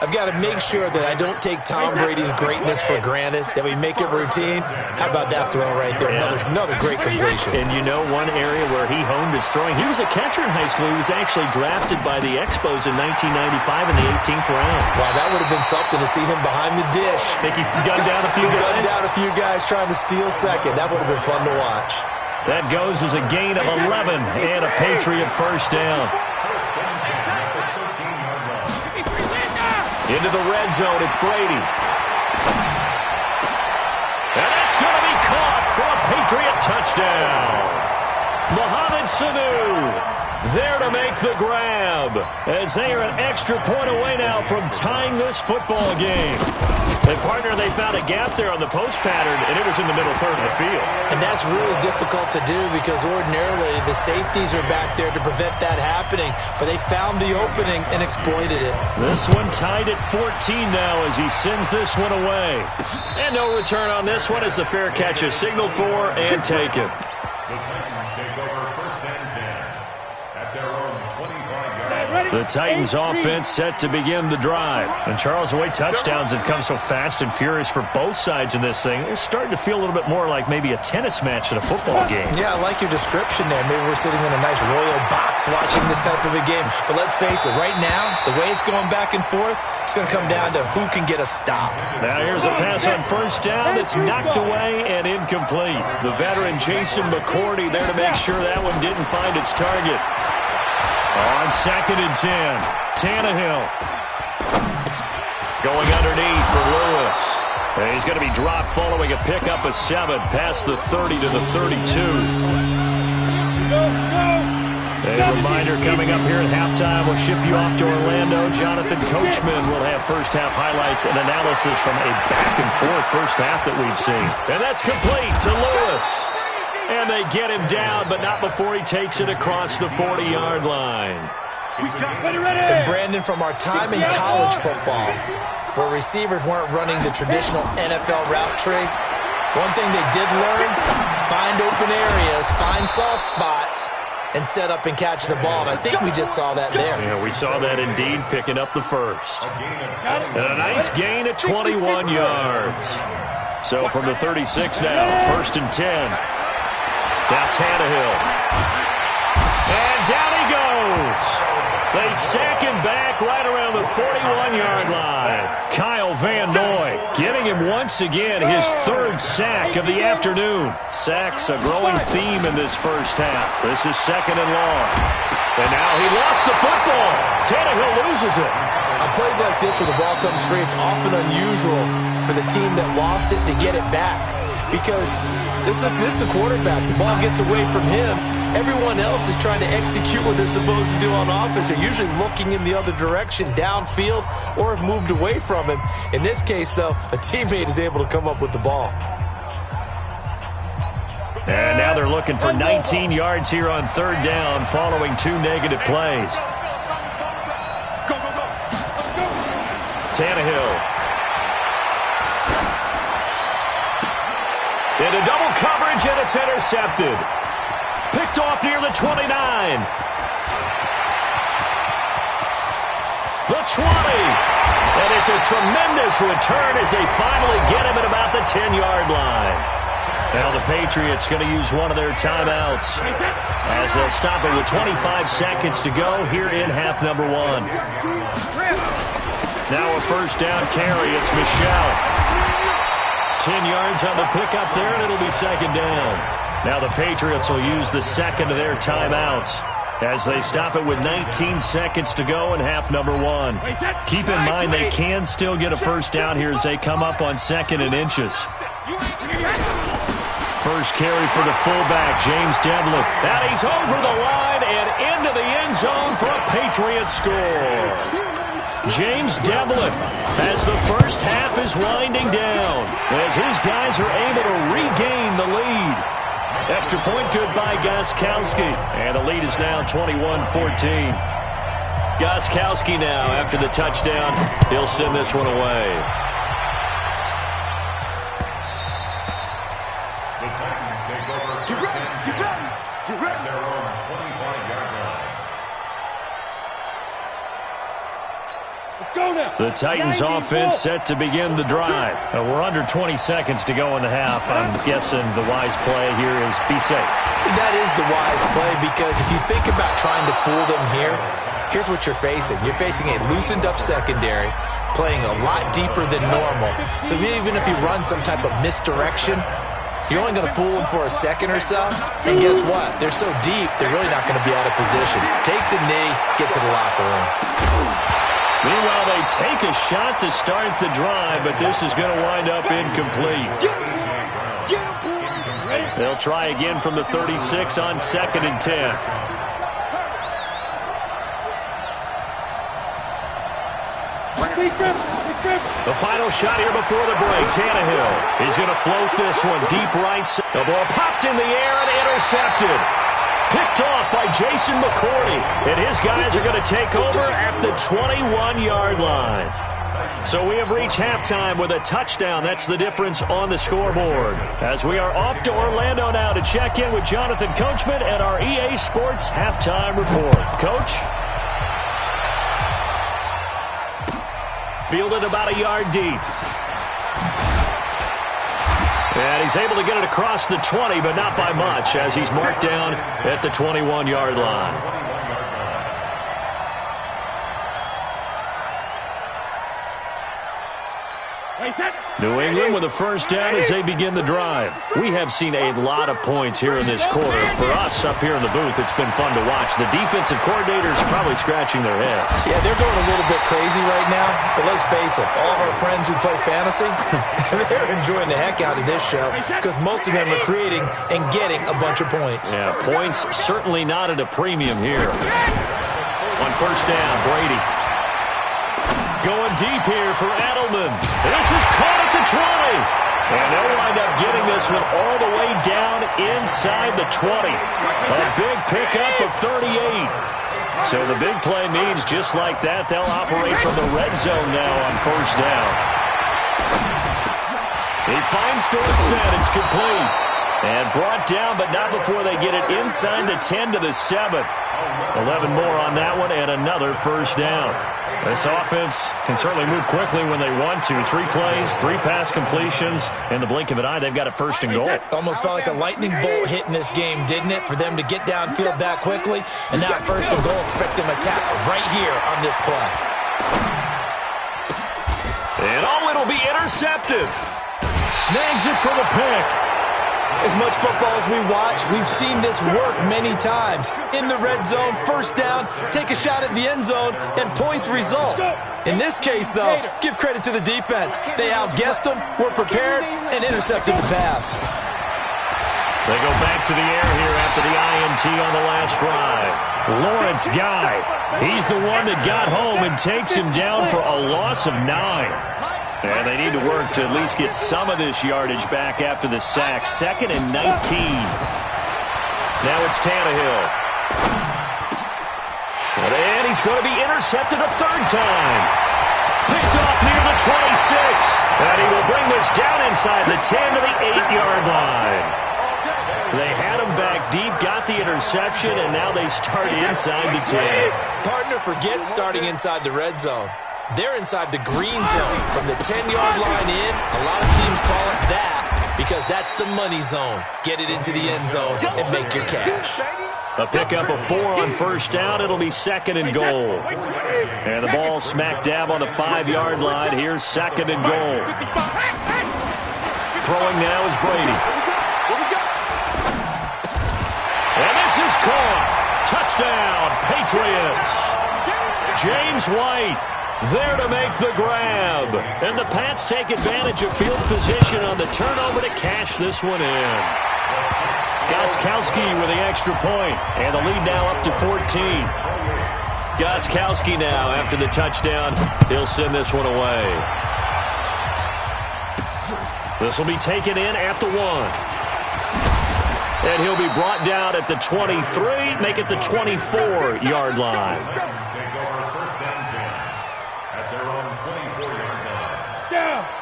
I've got to make sure that I don't take Tom Brady's greatness for granted, that we make it routine. How about that throw right there? Another great completion. And you know one area where he honed his throwing, he was a catcher in high school. He was actually drafted by the Expos in 1995 in the 18th round. Wow, that would have been something to see him behind the dish. Think he gunned down a few guys? Gunned down a few guys trying to steal second. That would have been fun to watch. That goes as a gain of 11 and a Patriot first down. Into the red zone, it's Brady. And that's going to be caught for a Patriot touchdown. Mohamed Sanu there to make the grab, as they are an extra point away now from tying this football game. And, partner, they found a gap there on the post pattern, and it was in the middle third of the field. And that's really difficult to do because ordinarily the safeties are back there to prevent that happening. But they found the opening and exploited it. This one tied at 14 now as he sends this one away. And no return on this one as the fair catch is signaled for and taken. The Titans offense set to begin the drive. And Charles, the way touchdowns have come so fast and furious for both sides in this thing, it's starting to feel a little bit more like maybe a tennis match in a football game. Yeah, I like your description there. Maybe we're sitting in a nice royal box watching this type of a game. But let's face it, right now, the way it's going back and forth, it's going to come down to who can get a stop. Now here's a pass on first down that's knocked away and incomplete. The veteran Jason McCourty there to make sure that one didn't find its target. On 2nd and 10, Tannehill going underneath for Lewis. And he's going to be dropped following a pickup of 7 past the 30 to the 32. A reminder coming up here at halftime, we'll ship you off to Orlando. Jonathan Coachman will have first half highlights and analysis from a back and forth first half that we've seen. And that's complete to Lewis. And they get him down, but not before he takes it across the 40-yard line. And Brandon, from our time in college football, where receivers weren't running the traditional NFL route tree, one thing they did learn, find open areas, find soft spots, and set up and catch the ball. And I think we just saw that there. Yeah, we saw that indeed, picking up the first. And a nice gain at 21 yards. So from the 36 now, 1st and 10. Now Tannehill. And down he goes. They sack him back right around the 41-yard line. Kyle Van Noy getting him once again his 3rd sack of the afternoon. Sacks a growing theme in this first half. This is 2nd and long. And now he lost the football. Tannehill loses it. On plays like this where the ball comes free, it's often unusual for the team that lost it to get it back. Because this is the quarterback. The ball gets away from him. Everyone else is trying to execute what they're supposed to do on offense. They're usually looking in the other direction, downfield, or have moved away from him. In this case, though, a teammate is able to come up with the ball. And now they're looking for 19 yards here on 3rd down following 2 negative plays. Tannehill. Into double coverage, and it's intercepted. Picked off near the 29. The 20. And it's a tremendous return as they finally get him at about the 10-yard line. Now the Patriots going to use one of their timeouts as they'll stop it with 25 seconds to go here in half number 1. Now a first down carry. It's Michel. 10 yards on the pickup there, and it'll be 2nd down. Now the Patriots will use the 2nd of their timeouts as they stop it with 19 seconds to go in half number 1. Keep in mind they can still get a first down here as they come up on 2nd and inches. First carry for the fullback, James Devlin. And he's over the line and into the end zone for a Patriot score. James Devlin, as the first half is winding down, as his guys are able to regain the lead. Extra point good by Gostkowski, and the lead is now 21-14. Gostkowski now, after the touchdown, he'll send this one away. The Titans take over. Get ready. Their own 25-yard line. The Titans offense set to begin the drive. We're under 20 seconds to go in the half. I'm guessing the wise play here is be safe. That is the wise play, because if you think about trying to fool them here, here's what you're facing. You're facing a loosened up secondary, playing a lot deeper than normal. So even if you run some type of misdirection, you're only going to fool them for a second or so. And guess what? They're so deep, they're really not going to be out of position. Take the knee, get to the locker room. Meanwhile, they take a shot to start the drive, but this is going to wind up incomplete. They'll try again from the 36 on 2nd and 10. The final shot here before the break. Tannehill is going to float this one deep right. The ball popped in the air and intercepted. Picked off by Jason McCourty. And his guys are going to take over at the 21-yard line. So we have reached halftime with a touchdown. That's the difference on the scoreboard. As we are off to Orlando now to check in with Jonathan Coachman at our EA Sports Halftime Report. Coach? Fielded about a yard deep. And he's able to get it across the 20, but not by much, as he's marked down at the 21-yard line. New England with a first down as they begin the drive. We have seen a lot of points here in this quarter. For us up here in the booth, it's been fun to watch. The defensive coordinators probably scratching their heads. Yeah, they're going a little bit crazy right now, but let's face it, all of our friends who play fantasy, they're enjoying the heck out of this show because most of them are creating and getting a bunch of points. Yeah, points certainly not at a premium here. On first down, Brady. Going deep here for Edelman. This is caught at the 20. And they'll wind up getting this one all the way down inside the 20. A big pickup of 38. So the big play means just like that, they'll operate from the red zone now on first down. He finds Dorsett. It's complete. And brought down, but not before they get it inside the 10 to the 7. 11 more on that one, and another first down. This offense can certainly move quickly when they want to. 3 plays, 3 pass completions. In the blink of an eye, they've got it first and goal. Almost felt like a lightning bolt hit in this game, didn't it? For them to get downfield that quickly. And now first and goal, expect them to tackle right here on this play. And it'll be intercepted. Snags it for the pick. As much football as we watch, we've seen this work many times. In the red zone, first down, take a shot at the end zone, and points result. In this case, though, give credit to the defense. They outguessed them, were prepared, and intercepted the pass. They go back to the air here after the INT on the last drive. Lawrence Guy, he's the one that got home and takes him down for a loss of 9. And they need to work to at least get some of this yardage back after the sack. 2nd and 19. Now it's Tannehill. And he's going to be intercepted a 3rd time. Picked off near the 26. And he will bring this down inside the 10 to the 8-yard line. They had him back deep, got the interception, and now they start inside the 10. Partner forgets starting inside the red zone. They're inside the green zone. From the 10-yard line in, a lot of teams call it that because that's the money zone. Get it into the end zone and make your cash. A pickup of 4 on first down. It'll be 2nd and goal. And the ball smack dab on the 5-yard line. Here's 2nd and goal. Throwing now is Brady. And this is caught. Touchdown, Patriots. James White there to make the grab. And the Pats take advantage of field position on the turnover to cash this one in. Gostkowski with the extra point. And the lead now up to 14. Gostkowski now, after the touchdown, he'll send this one away. This will be taken in at the 1. And he'll be brought down at the 23, make it the 24-yard line.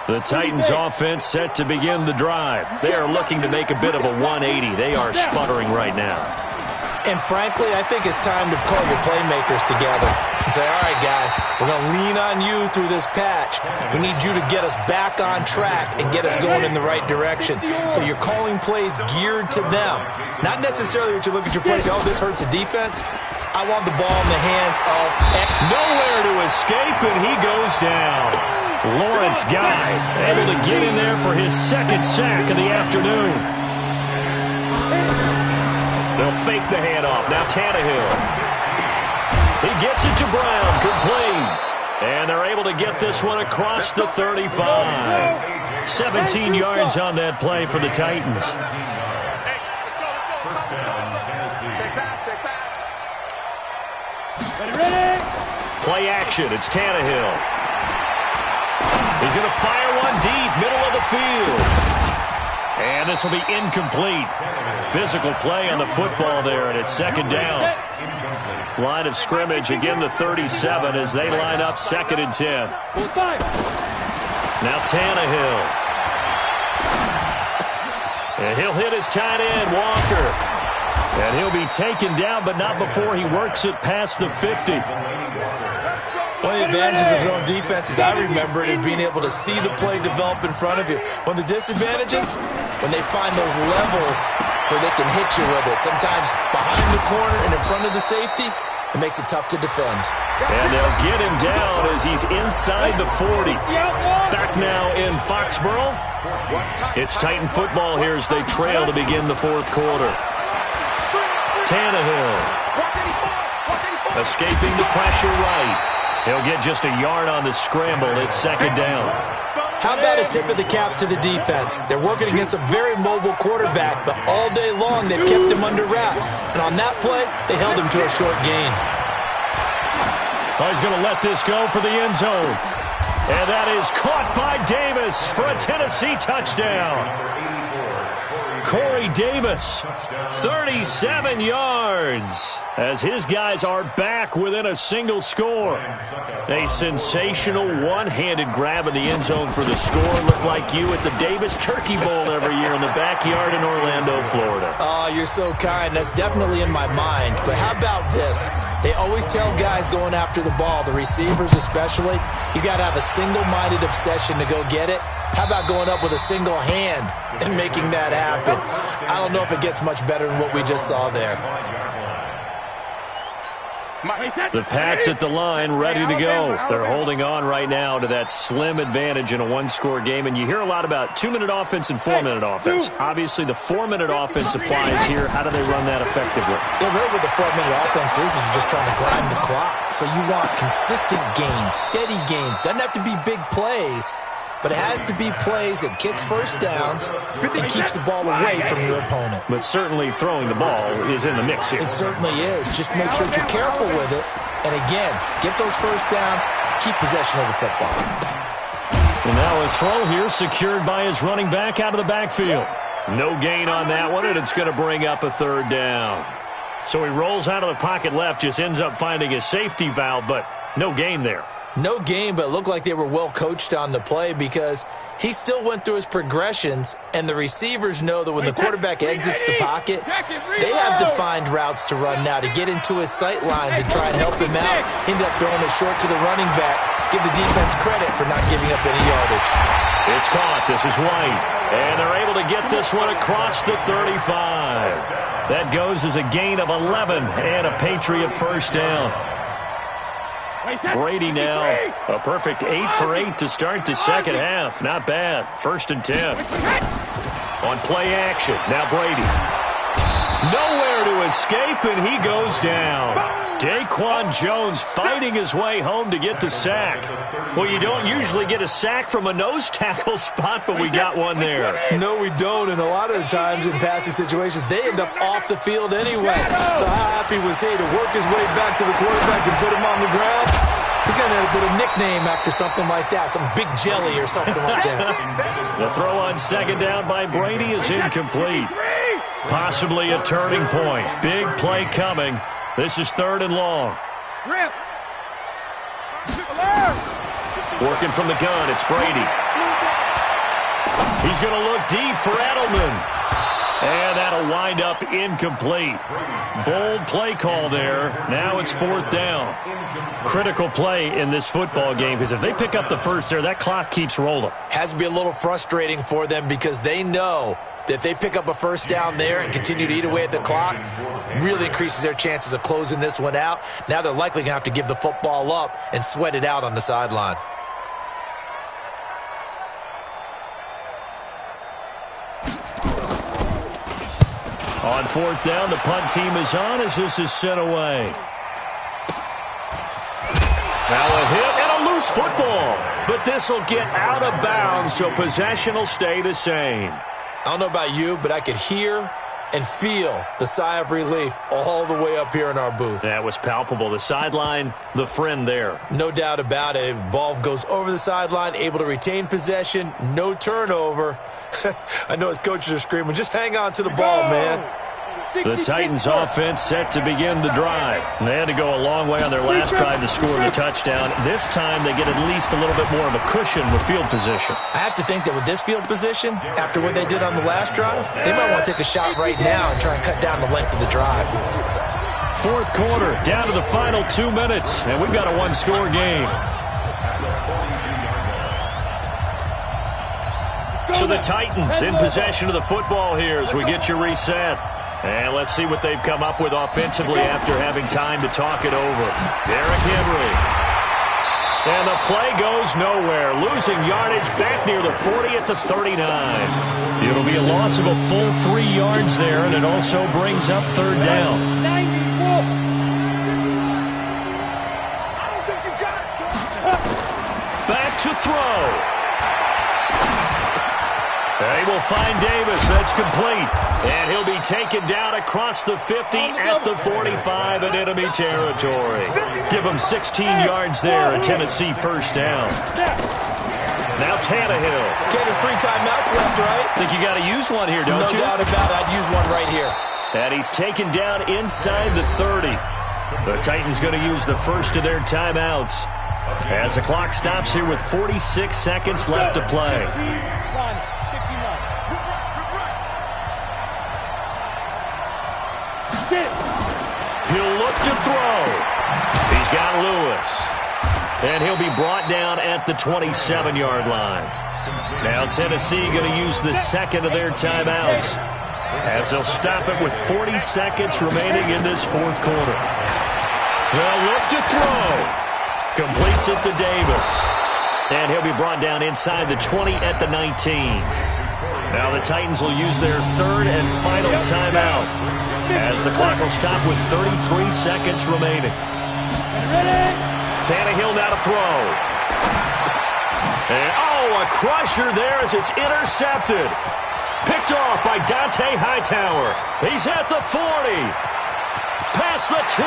The Titans offense set to begin the drive. They are looking to make a bit of a 180. They are sputtering right now. And frankly, I think it's time to call your playmakers together. and say, all right, guys, we're going to lean on you through this patch. We need you to get us back on track and get us going in the right direction. So you're calling plays geared to them. Not necessarily what you look at your plays, oh, this hurts the defense. I want the ball in the hands of... Nowhere to escape, and he goes down. Lawrence Guy able to get in there for his second sack of the afternoon. They'll fake the handoff. Now Tannehill. He gets it to Brown, complete. And they're able to get this one across the 35. 17 yards on that play for the Titans. Play action, it's Tannehill. He's going to fire one deep, middle of the field. And this will be incomplete. Physical play on the football there, and it's second down. Line of scrimmage, again the 37 as they line up 2nd and 10. Now Tannehill. And he'll hit his tight end, Walker. And he'll be taken down, but not before he works it past the 50. One of the advantages of zone defense, as I remember it, is being able to see the play develop in front of you. One of the disadvantages, when they find those levels where they can hit you with it. Sometimes behind the corner and in front of the safety, it makes it tough to defend. And they'll get him down as he's inside the 40. Back now in Foxborough. It's Titan football here as they trail to begin the 4th quarter. Tannehill. Escaping the pressure right. He'll get just a yard on the scramble. It's 2nd down. How about a tip of the cap to the defense? They're working against a very mobile quarterback, but all day long they've kept him under wraps. And on that play, they held him to a short gain. Oh, he's going to let this go for the end zone. And that is caught by Davis for a Tennessee touchdown. Corey Davis, 37 yards, as his guys are back within a single score. A sensational one-handed grab in the end zone for the score. Looked like you at the Davis Turkey Bowl every year in the backyard in Orlando, Florida. Oh, you're so kind. That's definitely in my mind. But how about this? They always tell guys going after the ball, the receivers especially, you got to have a single-minded obsession to go get it. How about going up with a single hand and making that happen? I don't know if it gets much better than what we just saw there. The Pats at the line, ready to go. They're holding on right now to that slim advantage in a one-score game. And you hear a lot about 2-minute offense and 4-minute offense. Obviously, the 4-minute offense applies here. How do they run that effectively? Yeah, really what the 4-minute offense is you're just trying to grind the clock. So you want consistent gains, steady gains. Doesn't have to be big plays, but it has to be plays that gets first downs and keeps the ball away from your opponent. But certainly throwing the ball is in the mix here. It certainly is. Just make sure that you're careful with it. And again, get those first downs, keep possession of the football. And now a throw here secured by his running back out of the backfield. No gain on that one, and it's going to bring up a 3rd down. So he rolls out of the pocket left, just ends up finding a safety valve, but no gain there. No game, but it looked like they were well coached on the play because he still went through his progressions, and the receivers know that when the quarterback exits the pocket, they have defined routes to run now to get into his sight lines and try and help him out. End up throwing it short to the running back. Give the defense credit for not giving up any yardage. It's caught. This is White, and they're able to get this one across the 35. That goes as a gain of 11 and a Patriot first down. Brady now, a perfect 8 for 8 to start the second half. Not bad. 1st and 10. On play action, now Brady. Nowhere to escape, and he goes down. Daquan Jones fighting his way home to get the sack. Well, you don't usually get a sack from a nose tackle spot, but we got one there. No, we don't, and a lot of the times in passing situations, they end up off the field anyway. So how happy was he to work his way back to the quarterback and put him on the ground? He's going to have a bit of nickname after something like that, some Big Jelly or something like that. The throw on 2nd down by Brady is incomplete. Possibly a turning point. Big play coming. This is 3rd and long. Working from the gun, it's Brady. He's going to look deep for Edelman. And that'll wind up incomplete. Bold play call there. Now it's 4th down. Critical play in this football game because if they pick up the first there, that clock keeps rolling. Has to be a little frustrating for them because they know that if they pick up a first down there and continue to eat away at the clock, really increases their chances of closing this one out. Now they're likely going to have to give the football up and sweat it out on the sideline. On 4th down, the punt team is on as this is sent away. Now a hit and a loose football. But this will get out of bounds, so possession will stay the same. I don't know about you, but I could hear and feel the sigh of relief all the way up here in our booth. That was palpable. The sideline, the friend there. No doubt about it. If the ball goes over the sideline, able to retain possession, no turnover. I know his coaches are screaming, just hang on to the ball, man. The Titans offense set to begin the drive. They had to go a long way on their last drive to score the touchdown. This time they get at least a little bit more of a cushion with field position. I have to think that with this field position, after what they did on the last drive, they might want to take a shot right now and try and cut down the length of the drive. 4th quarter, down to the final 2 minutes, and we've got a one-score game. So the Titans in possession of the football here as we get you reset. And let's see what they've come up with offensively after having time to talk it over. Derrick Henry. And the play goes nowhere. Losing yardage back near the 40 at the 39. It'll be a loss of a full 3 yards there, and it also brings up 3rd down. Back to throw. They will find Davis. That's complete. And he'll be taken down across the 50 at the 45 in enemy territory. Give him 16 yards there, a Tennessee first down. Now Tannehill. Okay, there's 3 timeouts left, right? Think you got to use one here, don't you? No doubt about it. I'd use one right here. And he's taken down inside the 30. The Titans going to use the first of their timeouts as the clock stops here with 46 seconds left to play. He'll look to throw. He's got Lewis. And he'll be brought down at the 27-yard line. Now Tennessee going to use the second of their timeouts as they'll stop it with 40 seconds remaining in this 4th quarter. They'll look to throw. Completes it to Davis. And he'll be brought down inside the 20 at the 19. Now the Titans will use their 3rd and final timeout as the clock will stop with 33 seconds remaining. Tannehill now to throw. And, a crusher there as it's intercepted. Picked off by Dante Hightower. He's at the 40. Past the 20.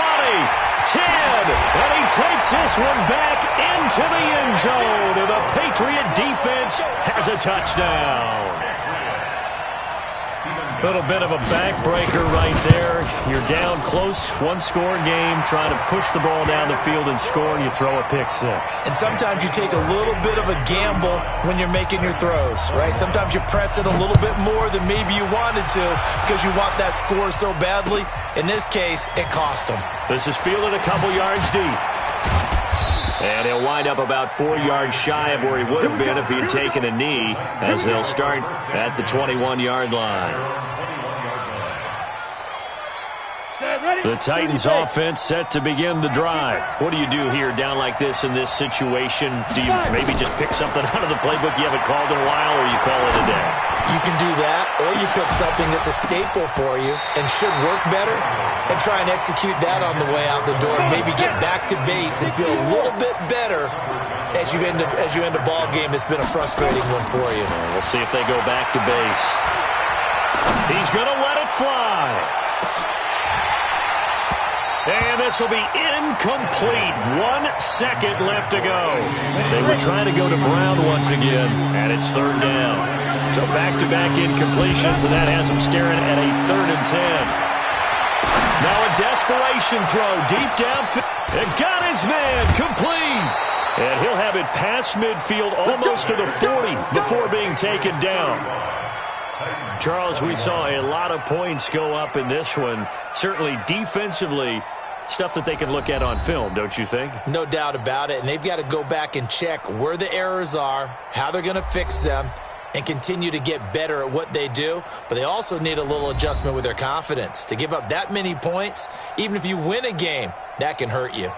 10. And he takes this one back into the end zone. And the Patriot defense has a touchdown. A little bit of a backbreaker right there. You're down close, one-score game, trying to push the ball down the field and score, and you throw a pick six. And sometimes you take a little bit of a gamble when you're making your throws, right? Sometimes you press it a little bit more than maybe you wanted to because you want that score so badly. In this case, it cost them. This is fielded a couple yards deep. And he'll wind up about 4 yards shy of where he would have been if he had taken a knee as they'll start at the 21-yard line. The Titans offense set to begin the drive. What do you do here down like this in this situation? Do you maybe just pick something out of the playbook you haven't called in a while, or you call it a day? You can do that, or you pick something that's a staple for you and should work better and try and execute that on the way out the door. Maybe get back to base and feel a little bit better as you end a ball game that's been a frustrating one for you. We'll see if they go back to base. He's going to let it fly. And this will be incomplete. 1 second left to go. They were trying to go to Brown once again, and it's 3rd down. So back-to-back incompletions, and that has them staring at a 3rd and 10. Now a desperation throw deep downfield. It got his man complete. And he'll have it past midfield almost to the 40 before being taken down. Charles, we saw a lot of points go up in this one. Certainly defensively, stuff that they can look at on film, don't you think? No doubt about it, and they've got to go back and check where the errors are, how they're going to fix them, and continue to get better at what they do. But they also need a little adjustment with their confidence. To give up that many points, even if you win a game, that can hurt you.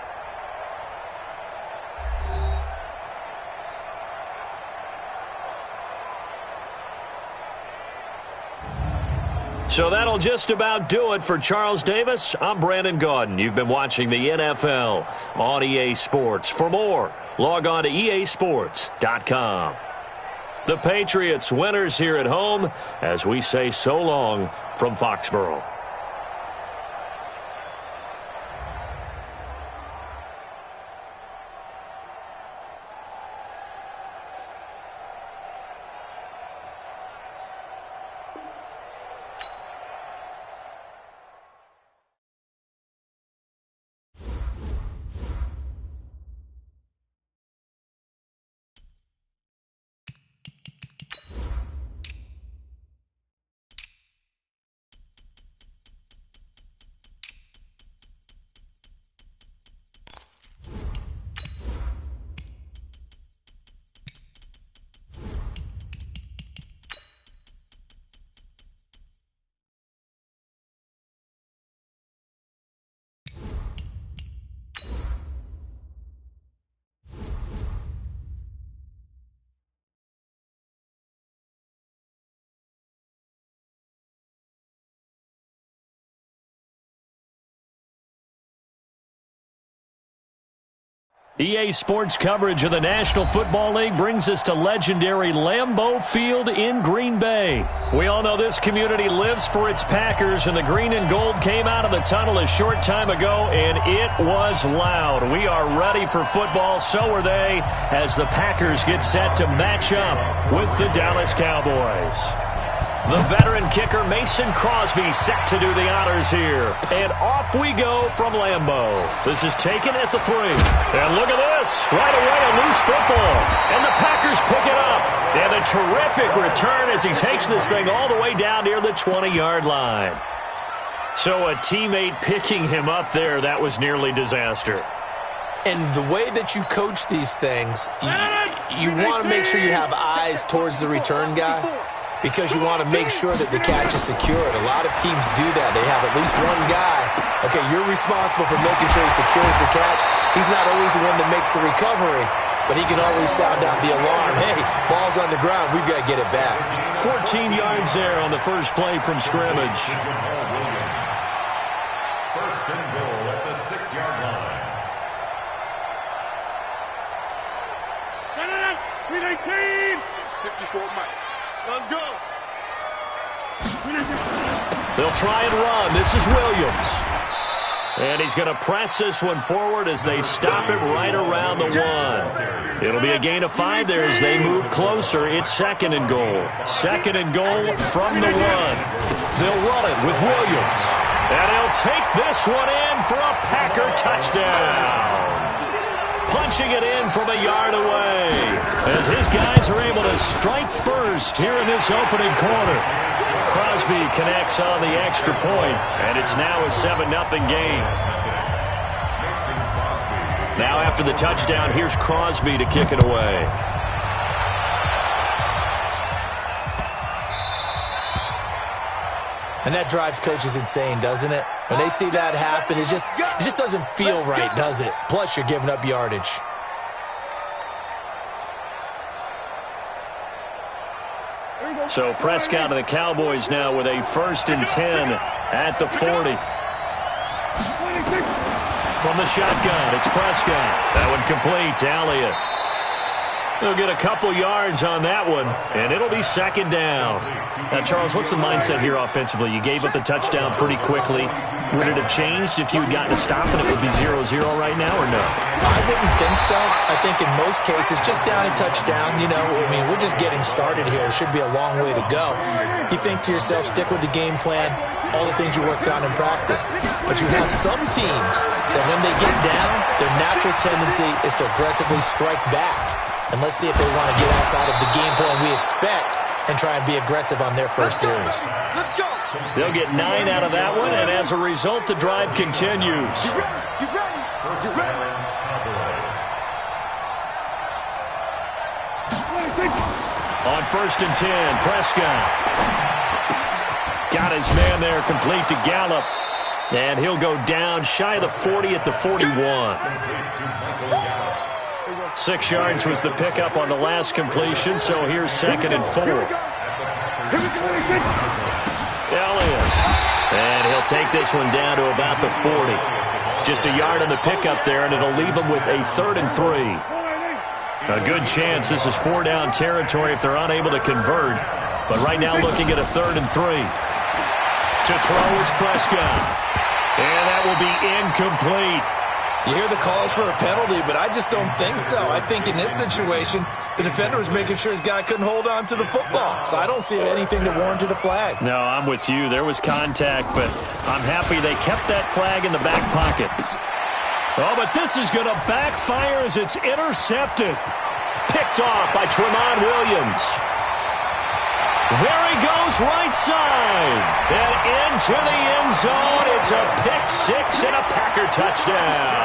So that'll just about do it for Charles Davis. I'm Brandon Gaudin. You've been watching the NFL on EA Sports. For more, log on to easports.com. The Patriots winners here at home as we say so long from Foxborough. EA Sports coverage of the National Football League brings us to legendary Lambeau Field in Green Bay. We all know this community lives for its Packers, and the green and gold came out of the tunnel a short time ago, and it was loud. We are ready for football, so are they, as the Packers get set to match up with the Dallas Cowboys. The veteran kicker Mason Crosby set to do the honors here. And off we go from Lambeau. This is taken at the 3. And look at this. Right away, a loose football. And the Packers pick it up. And a terrific return as he takes this thing all the way down near the 20-yard line. So a teammate picking him up there, that was nearly disaster. And the way that you coach these things, you want to make sure you have eyes towards the return guy, because you want to make sure that the catch is secured. A lot of teams do that. They have at least one guy. Okay, you're responsible for making sure he secures the catch. He's not always the one that makes the recovery, but he can always sound out the alarm. Hey, ball's on the ground. We've got to get it back. 14 yards there on the first play from scrimmage. First and goal at the 6-yard line. 319! 54 Mike. Let's go. They'll try and run. This is Williams. And he's going to press this one forward as they stop it right around the 1. It'll be a gain of 5 there as they move closer. It's second and goal. Second and goal from the 1. They'll run it with Williams. And he'll take this one in for a Packer touchdown. Punching it in from a yard away as his guys are able to strike first here in this opening quarter. Crosby connects on the extra point, and it's now a 7-0 game. Now after the touchdown, here's Crosby to kick it away. And that drives coaches insane, doesn't it? When they see that happen, it just doesn't feel right, does it? Plus, you're giving up yardage. So Prescott and the Cowboys now with a 1st and 10 at the 40. From the shotgun, it's Prescott. That one complete to Elliott. They'll get a couple yards on that one, and it'll be second down. Now, Charles, what's the mindset here offensively? You gave up the touchdown pretty quickly. Would it have changed if you had gotten a stop and it would be 0-0 right now, or no? I wouldn't think so. I think in most cases, just down a touchdown, you know, I mean, we're just getting started here. It should be a long way to go. You think to yourself, stick with the game plan, all the things you worked on in practice. But you have some teams that when they get down, their natural tendency is to aggressively strike back. And let's see if they want to get outside of the game plan we expect and try and be aggressive on their first series. Let's go. They'll get 9 out of that one, and as a result, the drive continues. You ready? You ready? You ready? On 1st and 10, Prescott. Got his man there, complete to Gallup. And he'll go down shy of the 40 at the 41. 6 yards was the pickup on the last completion, so here's 2nd and 4. Elliott. And he'll take this one down to about the 40. Just a yard on the pickup there, and it'll leave him with a 3rd and 3. A good chance this is 4-down territory if they're unable to convert. But right now looking at a 3rd and 3. To throw is Prescott. And that will be incomplete. You hear the calls for a penalty, but I just don't think so. I think in this situation, the defender was making sure his guy couldn't hold on to the football. So I don't see anything to warrant a flag. No, I'm with you. There was contact, but I'm happy they kept that flag in the back pocket. Oh, but this is going to backfire as it's intercepted. Picked off by Tramon Williams. There he goes right side. And into the end zone. It's a pick 6 and a Packer touchdown.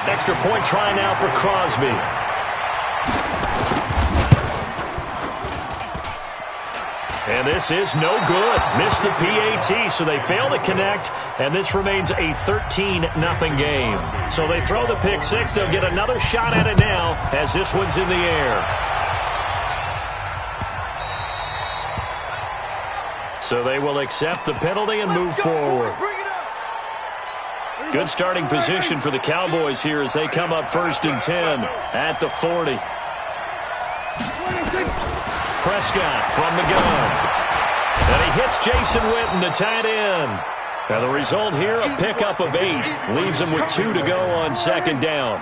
Extra point try now for Crosby. And this is no good. Missed the PAT, so they fail to connect, and this remains a 13-0 game. So they throw the pick 6. They'll get another shot at it now as this one's in the air. So they will accept the penalty and move forward. Good starting position for the Cowboys here as they come up 1st and 10 at the 40. Prescott from the gun. And he hits Jason Witten, the tight end. Now the result here, a pickup of 8. Leaves him with 2 to go on 2nd down.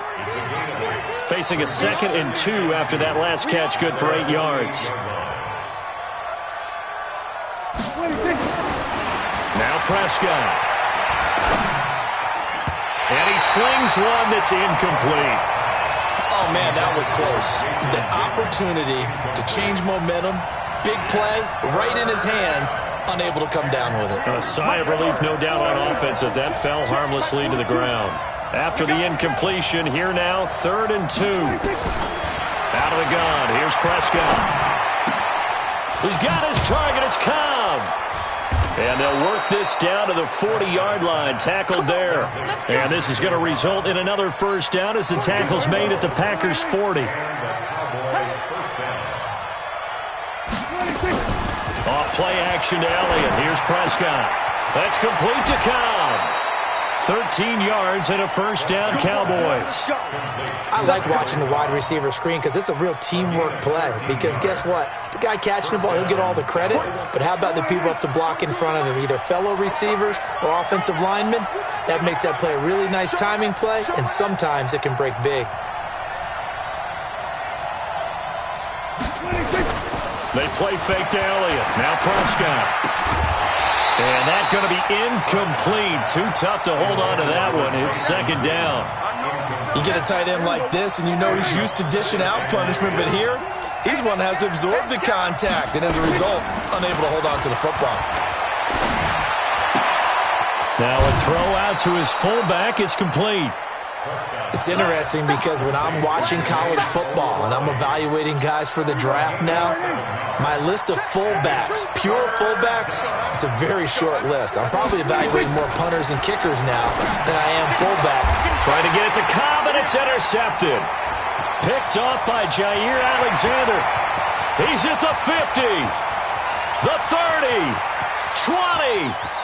Facing a 2nd and 2 after that last catch, good for 8 yards. Now Prescott. And he slings one that's incomplete. Oh, man, that was close. The opportunity to change momentum, big play, right in his hands, unable to come down with it. A sigh of relief, no doubt, on offense that that fell harmlessly to the ground. After the incompletion, here now, 3rd and 2. Out of the gun, here's Prescott. He's got his target, it's Cobb. And they'll work this down to the 40-yard line, tackled there. And this is going to result in another 1st down as the tackle's made at the Packers' 40. Off play action to Elliott. Here's Prescott. That's complete to Cobb. 13 yards and a 1st down, Cowboys. I like watching the wide receiver screen because it's a real teamwork play. Because guess what? The guy catching the ball, he'll get all the credit. But how about the people up to block in front of him, either fellow receivers or offensive linemen? That makes that play a really nice timing play, and sometimes it can break big. They play fake to Elliott. Now Prescott. And that's going to be incomplete. Too tough to hold on to that one. It's 2nd down. You get a tight end like this, and you know he's used to dishing out punishment, but here, he's one that has to absorb the contact, and as a result, unable to hold on to the football. Now a throw out to his fullback is complete. It's interesting because when I'm watching college football and I'm evaluating guys for the draft now, my list of fullbacks, pure fullbacks, it's a very short list. I'm probably evaluating more punters and kickers now than I am fullbacks. Trying to get it to Cobb, and it's intercepted. Picked off by Jair Alexander. He's at the 50, the 30, 20.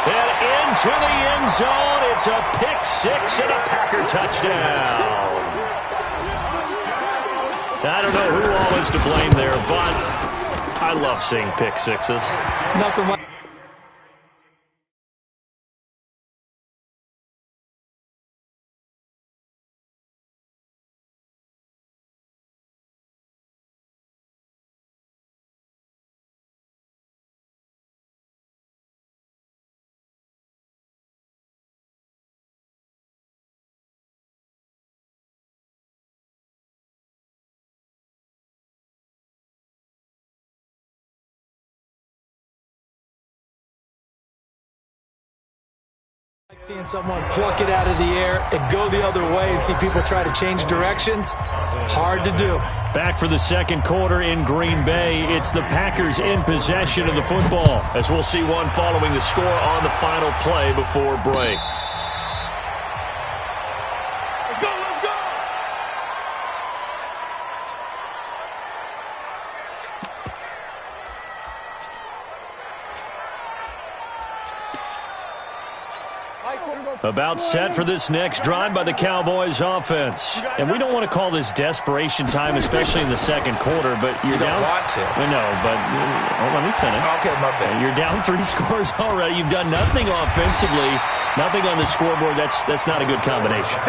And into the end zone, it's a pick 6 and a Packer touchdown. I don't know who all is to blame there, but I love seeing pick 6s. Nothing like Seeing someone pluck it out of the air and go the other way and see people try to change directions, hard to do. Back for the second quarter in Green Bay. It's the Packers in possession of the football, as we'll see one following the score on the final play before break. Let's go, let's go! About set for this next drive by the Cowboys offense. And we don't want to call this desperation time, especially in the second quarter, but you're down. You don't want to. I know, but let me finish. Okay, my bad. You're down 3 scores already. You've done nothing offensively, nothing on the scoreboard. That's not a good combination.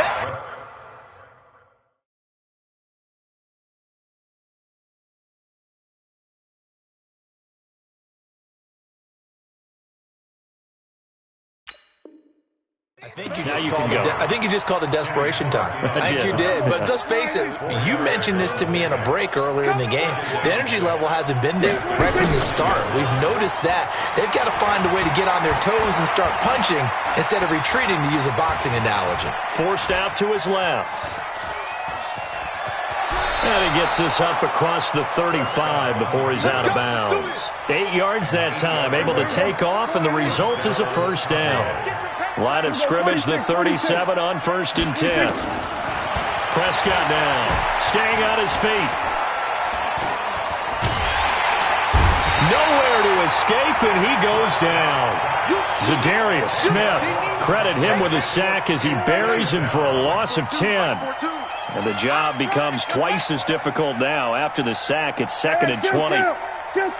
I think you just called it desperation time. I think you did. But let's face it, you mentioned this to me in a break earlier in the game. The energy level hasn't been there right from the start. We've noticed that. They've got to find a way to get on their toes and start punching instead of retreating, to use a boxing analogy. Forced out to his left. And he gets this up across the 35 before he's out of bounds. 8 yards that time, able to take off, and the result is a first down. Line of scrimmage, the 37 on 1st and 10. Prescott now, staying on his feet. Nowhere to escape, and he goes down. Za'Darius Smith, credit him with a sack as he buries him for a loss of 10. And the job becomes twice as difficult now. After the sack, it's 2nd and 20. Kill.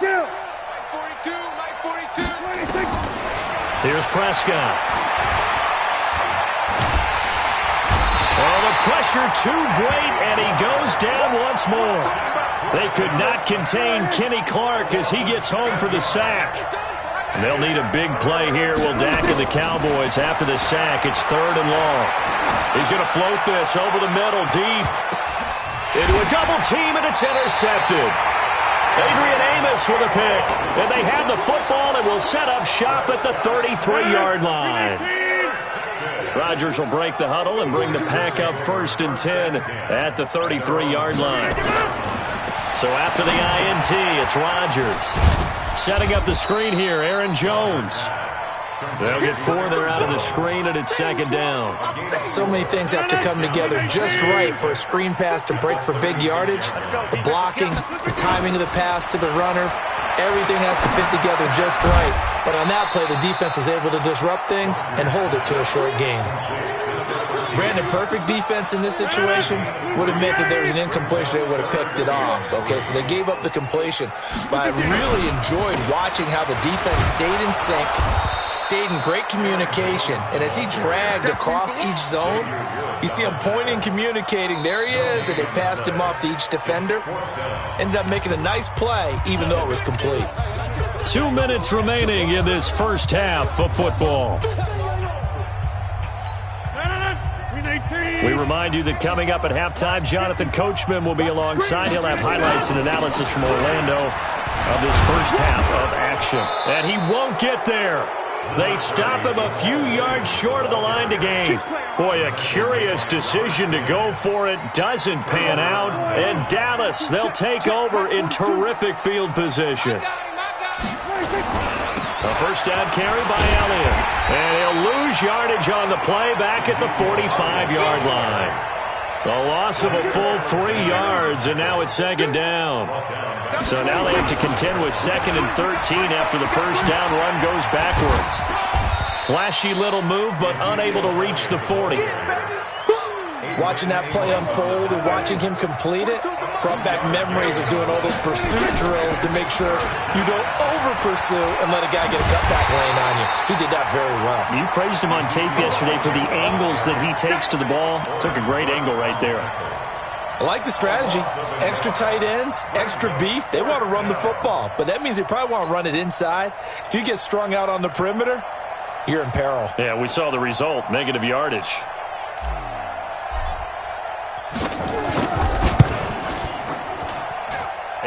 Mike 42. Here's Prescott. Oh, the pressure too great, and he goes down once more. They could not contain Kenny Clark as he gets home for the sack. And they'll need a big play here. Will Dak and the Cowboys after the sack. It's 3rd and long. He's going to float this over the middle, deep. Into a double team, and it's intercepted. Adrian Amos with a pick. And they have the football and will set up shop at the 33-yard line. Rodgers will break the huddle and bring the pack up 1st and 10 at the 33-yard line. So after the INT, it's Rodgers. Setting up the screen here, Aaron Jones. They'll get 4 there out of the screen, and it's 2nd down. So many things have to come together just right for a screen pass to break for big yardage. The blocking, the timing of the pass to the runner, everything has to fit together just right. But on that play, the defense was able to disrupt things and hold it to a short gain. Brandon, perfect defense in this situation would have meant that there was an incompletion. They would have picked it off. Okay, so they gave up the completion. But I really enjoyed watching how the defense stayed in sync, stayed in great communication. And as he dragged across each zone, you see him pointing, communicating. There he is, and they passed him off to each defender. Ended up making a nice play, even though it was complete. 2 minutes remaining in this first half of football. We remind you that coming up at halftime, Jonathan Coachman will be alongside. He'll have highlights and analysis from Orlando of this first half of action. And he won't get there. They stop him a few yards short of the line to gain. Boy, a curious decision to go for it. Doesn't pan out. And Dallas, they'll take over in terrific field position. A first down carry by Elliott. And he'll lose yardage on the play back at the 45-yard line. A loss of a full 3 yards, and now it's 2nd down. So now they have to contend with 2nd and 13 after the first down run goes backwards. Flashy little move, but unable to reach the 40. Watching that play unfold and watching him complete it brought back memories of doing all those pursuit drills to make sure you don't over-pursue and let a guy get a cutback lane on you. He did that very well. You praised him on tape yesterday for the angles that he takes to the ball. Took a great angle right there. I like the strategy. Extra tight ends, extra beef. They want to run the football, but that means they probably want to run it inside. If you get strung out on the perimeter, you're in peril. Yeah, we saw the result, negative yardage.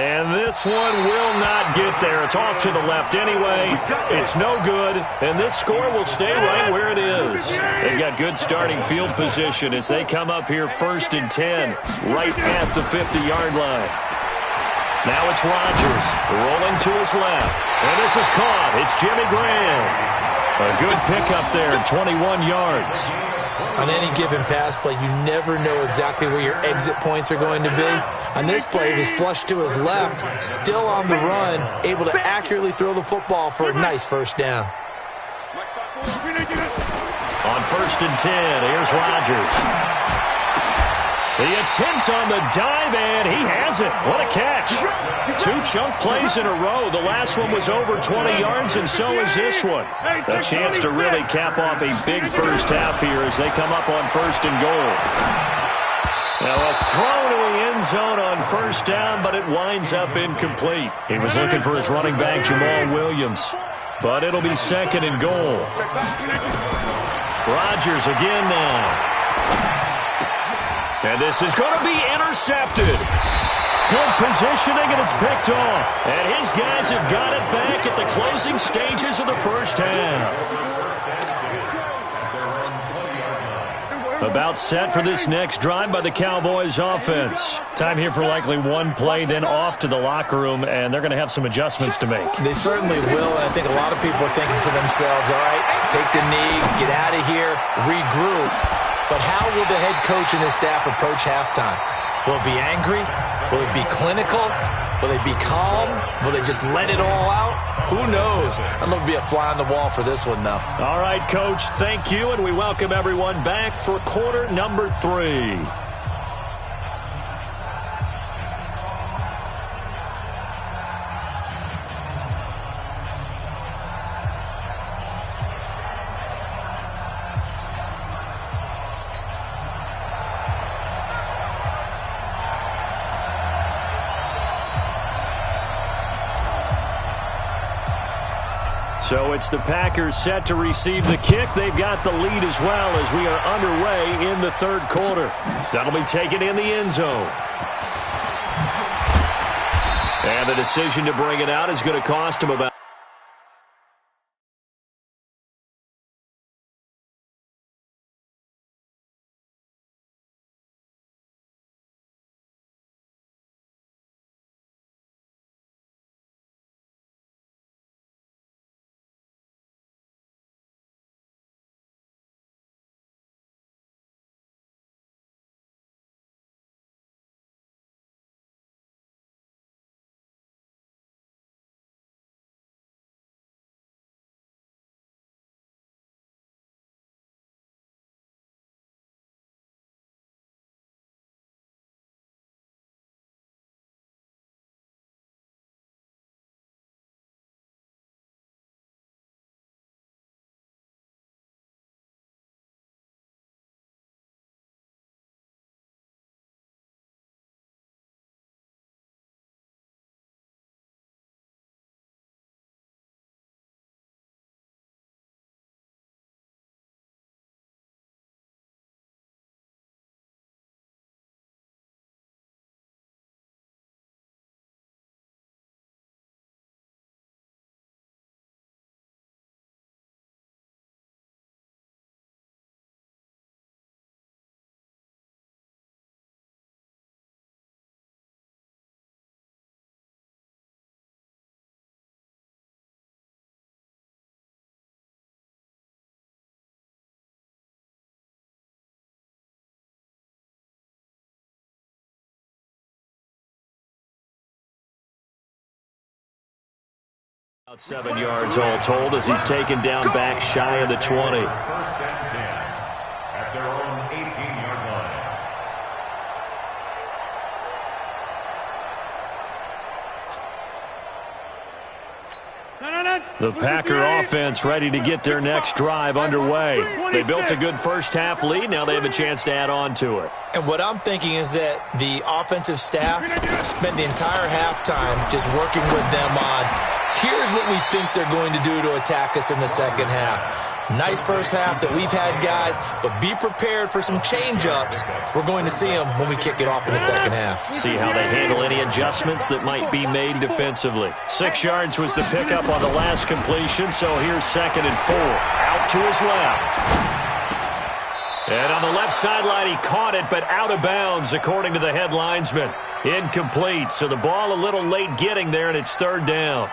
And this one will not get there. It's off to the left anyway. It's no good, and this score will stay right where it is. They've got good starting field position as they come up here 1st and 10, right at the 50-yard line. Now it's Rodgers rolling to his left, and this is caught. It's Jimmy Graham. A good pickup there, 21 yards. On any given pass play, you never know exactly where your exit points are going to be. On this play, it was flushed to his left, still on the run, able to accurately throw the football for a nice first down. On 1st and 10, here's Rodgers. The attempt on the dive, and he has it. What a catch. 2 chunk plays in a row. The last one was over 20 yards, and so is this one. A chance to really cap off a big first half here as they come up on 1st and goal. Now a throw to the end zone on 1st down, but it winds up incomplete. He was looking for his running back, Jamal Williams. But it'll be 2nd and goal. Rodgers again now. And this is going to be intercepted. Good positioning, and it's picked off. And his guys have got it back at the closing stages of the first half. About set for this next drive by the Cowboys offense. Time here for likely one play, then off to the locker room, and they're going to have some adjustments to make. They certainly will, and I think a lot of people are thinking to themselves, all right, take the knee, get out of here, regroup. But how will the head coach and his staff approach halftime? Will it be angry? Will it be clinical? Will they be calm? Will they just let it all out? Who knows? I'd love to be a fly on the wall for this one, though. All right, Coach, thank you, and we welcome everyone back for quarter number 3. So it's the Packers set to receive the kick. They've got the lead as well as we are underway in the 3rd quarter. That'll be taken in the end zone. And the decision to bring it out is going to cost him about about 7 yards all told as he's taken down back shy of the 20. 1st and 10 at their own 18-yard line. The Packer offense ready to get their next drive underway. They built a good first half lead. Now they have a chance to add on to it. And what I'm thinking is that the offensive staff spent the entire halftime just working with them on, here's what we think they're going to do to attack us in the second half. Nice first half that we've had, guys, but be prepared for some change-ups. We're going to see them when we kick it off in the second half. See how they handle any adjustments that might be made defensively. 6 yards was the pickup on the last completion, so here's 2nd and 4. Out to his left. And on the left sideline, he caught it, but out of bounds, according to the head linesman. Incomplete, so the ball a little late getting there, and it's 3rd down.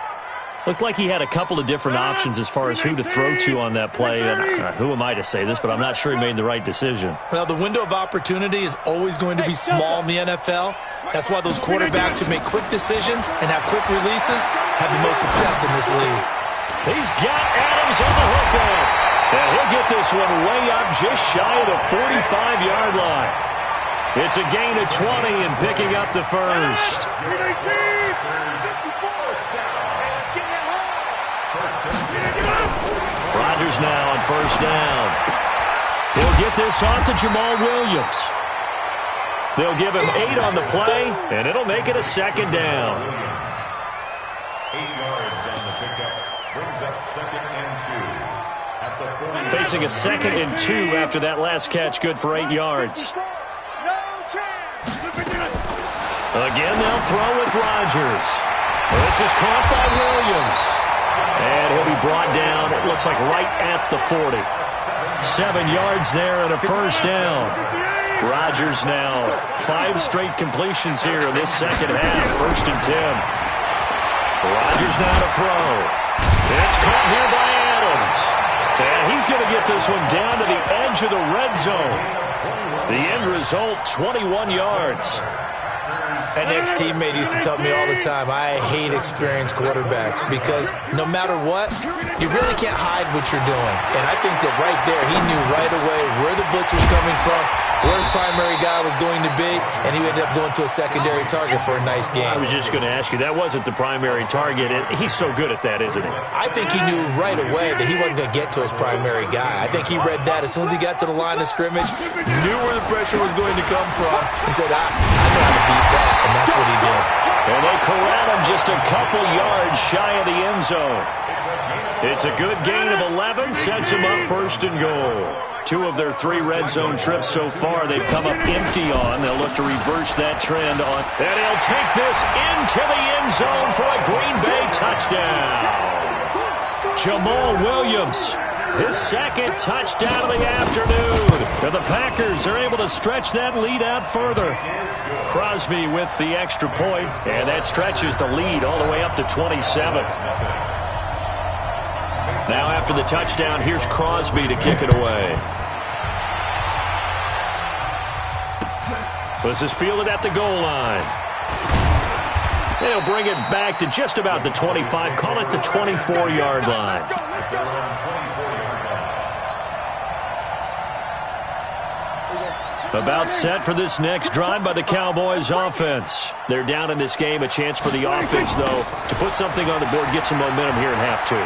Looked like he had a couple of different options as far as who to throw to on that play. And who am I to say this, but I'm not sure he made the right decision. Well, the window of opportunity is always going to be small in the NFL. That's why those quarterbacks who make quick decisions and have quick releases have the most success in this league. He's got Adams on the hook there. And he'll get this one way up just shy of the 45-yard line. It's a gain of 20 and picking up the first. Rodgers now on 1st down. He'll get this off to Jamal Williams. They'll give him 8 on the play, and it'll make it a 2nd down. 8 yards on the pickup. Brings up 2nd and 2. Facing a 2nd and 2 after that last catch, good for 8 yards. Again, they'll throw with Rodgers. This is caught by Williams. And he'll be brought down, it looks like right at the 40. 7 yards there and a 1st down. Rodgers now 5 straight completions here in this second half. 1st and 10. Rodgers now to throw. It's caught here by Adams. And he's going to get this one down to the edge of the red zone. The end result, 21 yards. An ex-teammate used to tell me all the time, I hate experienced quarterbacks because no matter what, you really can't hide what you're doing. And I think that right there, he knew right away where the blitz was coming from, where his primary guy was going to be, and he ended up going to a secondary target for a nice game. I was just going to ask you, that wasn't the primary target. He's so good at that, isn't he? I think he knew right away that he wasn't going to get to his primary guy. I think he read that as soon as he got to the line of scrimmage, knew where the pressure was going to come from, and said, I know how to beat that. And that's what he did. And they corral him just a couple yards shy of the end zone. It's a good gain of 11, sets him up 1st and goal. 2 of their 3 red zone trips so far they've come up empty on. They'll look to reverse that trend on. And he'll take this into the end zone for a Green Bay touchdown. Jamal Williams, his 2nd touchdown of the afternoon. And the Packers are able to stretch that lead out further. Crosby with the extra point, and that stretches the lead all the way up to 27. Now after the touchdown, here's Crosby to kick it away. This is fielded at the goal line. They'll bring it back to just about the 25, call it the 24-yard line. About set for this next drive by the Cowboys offense. They're down in this game. A chance for the offense, though, to put something on the board, get some momentum here in half 2.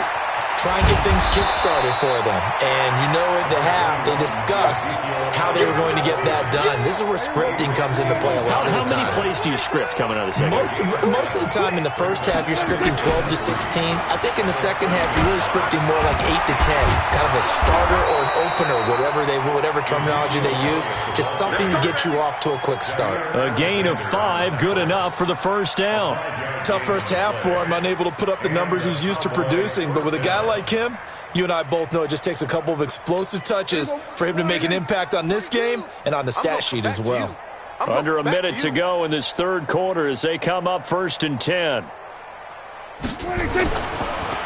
Try and get things kick-started for them. And you know at the half, they discussed how they were going to get that done. This is where scripting comes into play a lot of the time. How many plays do you script coming out of the second half? Most of the time in the first half, you're scripting 12 to 16. I think in the second half, you're really scripting more like 8 to 10. Kind of a starter or an opener, whatever terminology they use. Just something to get you off to a quick start. A gain of 5, good enough for the 1st down. Tough first half for him, unable to put up the numbers he's used to producing. But with a guy like him, you and I both know it just takes a couple of explosive touches for him to make an impact on this game and on the stat sheet as well. Under a minute to go in this 3rd quarter as they come up 1st and 10.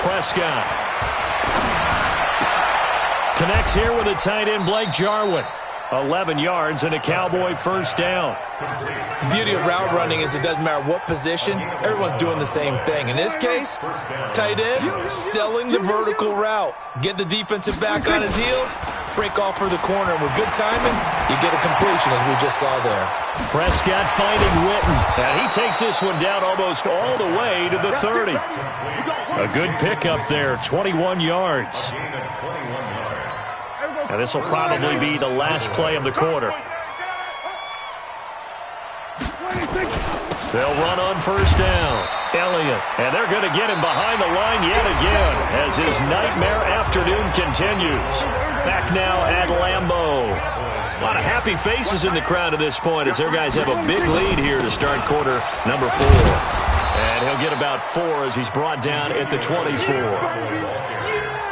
Prescott connects here with a tight end, Blake Jarwin. 11 yards and a Cowboy 1st down. The beauty of route running is it doesn't matter what position, everyone's doing the same thing. In this case, tight end, selling the vertical route. Get the defensive back on his heels, break off for the corner. And with good timing, you get a completion as we just saw there. Prescott finding Witten. And he takes this one down almost all the way to the 30. A good pickup there, 21 yards. And this will probably be the last play of the quarter. They'll run on first down. Elliott, and they're going to get him behind the line yet again as his nightmare afternoon continues. Back now at Lambeau. A lot of happy faces in the crowd at this point as their guys have a big lead here to start quarter number 4. And he'll get about 4 as he's brought down at the 24.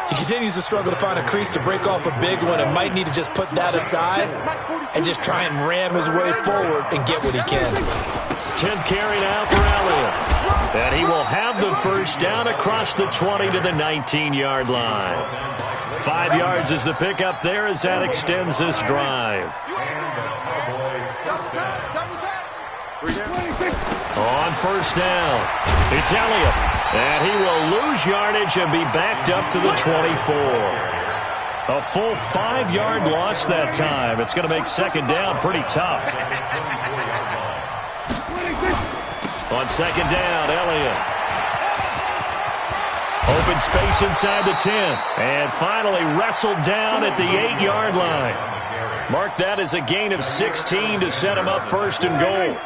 He continues to struggle to find a crease to break off a big one and might need to just put that aside and just try and ram his way forward and get what he can. 10th carry now for Elliott. And he will have the first down across the 20 to the 19-yard line. 5 yards is the pickup there as that extends this drive. On first down, it's Elliott. And he will lose yardage and be backed up to the 24. A full 5-yard loss that time. It's going to make second down pretty tough. On second down, Elliott. Open space inside the 10. And finally wrestled down at the 8-yard line. Mark that as a gain of 16 to set him up first and goal.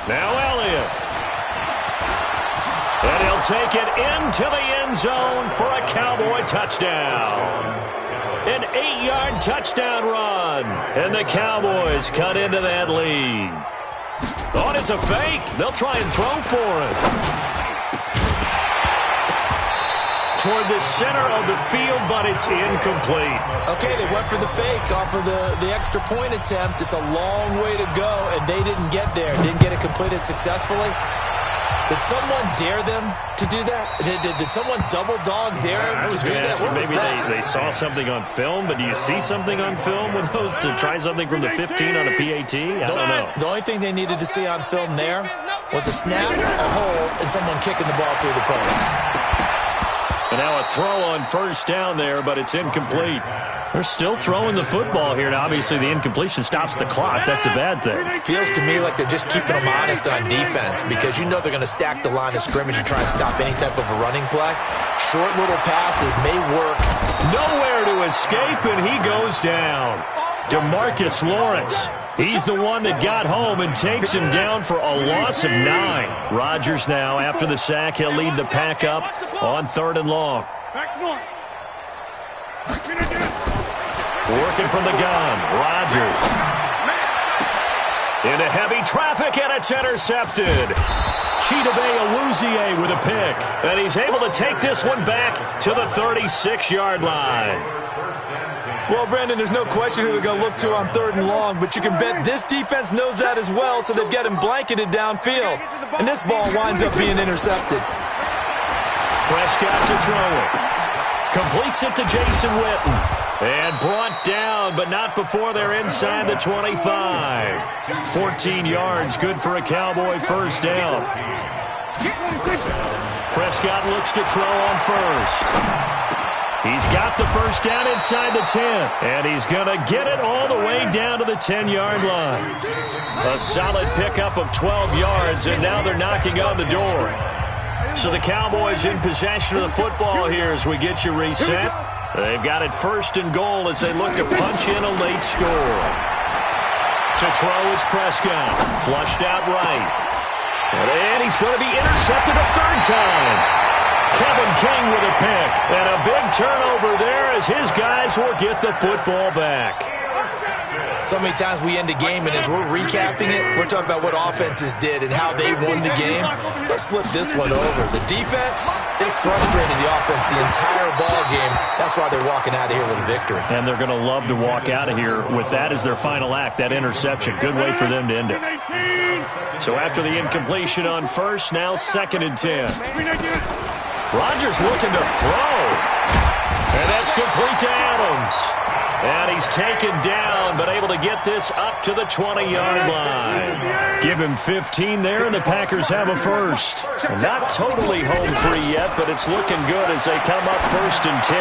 Now Elliott. And he'll take it into the end zone for a Cowboy touchdown. An 8-yard touchdown run. And the Cowboys cut into that lead. Oh, it's a fake. They'll try and throw for it. Toward the center of the field, but it's incomplete. Okay, they went for the fake off of the extra point attempt. It's a long way to go, and they didn't get there. Didn't get it completed successfully. Did someone dare them to do that? Did someone double dog dare them to do that? Maybe they saw something on film, but do you see something on film with those to try something from the 15 on a PAT? I don't know. The only thing they needed to see on film there was a snap, a hole, and someone kicking the ball through the post. And now a throw on first down there, but it's incomplete. They're still throwing the football here. Now, obviously, the incompletion stops the clock. That's a bad thing. Feels to me like they're just keeping them honest on defense because you know they're going to stack the line of scrimmage and try and stop any type of a running play. Short little passes may work. Nowhere to escape, and he goes down. DeMarcus Lawrence. He's the one that got home and takes him down for a loss of 9. Rodgers now, after the sack, he'll lead the pack up on 3rd and long. Working from the gun, Rodgers. Into heavy traffic, and it's intercepted. Chidobe Awuzie with a pick. And he's able to take this one back to the 36-yard line. Well, Brandon, there's no question who they're going to look to on 3rd and long, but you can bet this defense knows that as well, so they've got him blanketed downfield. And this ball winds up being intercepted. Prescott to throw it. Completes it to Jason Witten. And brought down, but not before they're inside the 25. 14 yards, good for a Cowboy first down. Prescott looks to throw on first. He's got the first down inside the 10, and he's going to get it all the way down to the 10-yard line. A solid pickup of 12 yards, and now they're knocking on the door. So the Cowboys in possession of the football here as we get you reset. They've got it 1st and goal as they look to punch in a late score. To throw is Prescott. Flushed out right. And he's going to be intercepted a 3rd time. Kevin King with a pick. And a big turnover there as his guys will get the football back. So many times we end a game, and as we're recapping it, we're talking about what offenses did and how they won the game. Let's flip this one over. The defense, they frustrated the offense the entire ball game. That's why they're walking out of here with a victory. And they're going to love to walk out of here with that as their final act, that interception. Good way for them to end it. So after the incompletion on first, now 2nd and 10. Rodgers looking to throw. And that's complete to Adams. And he's taken down, but able to get this up to the 20-yard line. Give him 15 there, and the Packers have a first. Not totally home free yet, but it's looking good as they come up 1st and 10.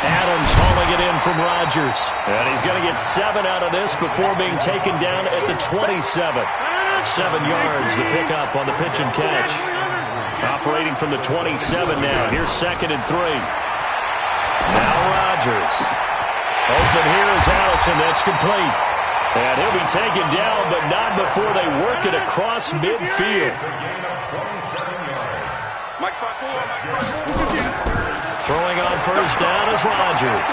Adams hauling it in from Rodgers. And he's going to get 7 out of this before being taken down at the 27. 7 yards, the pickup on the pitch and catch. Operating from the 27 now. Here's 2nd and 3. Now Rodgers. Open here is Allison. That's complete. And he'll be taken down, but not before they work it across midfield. Throwing on first down is Rodgers.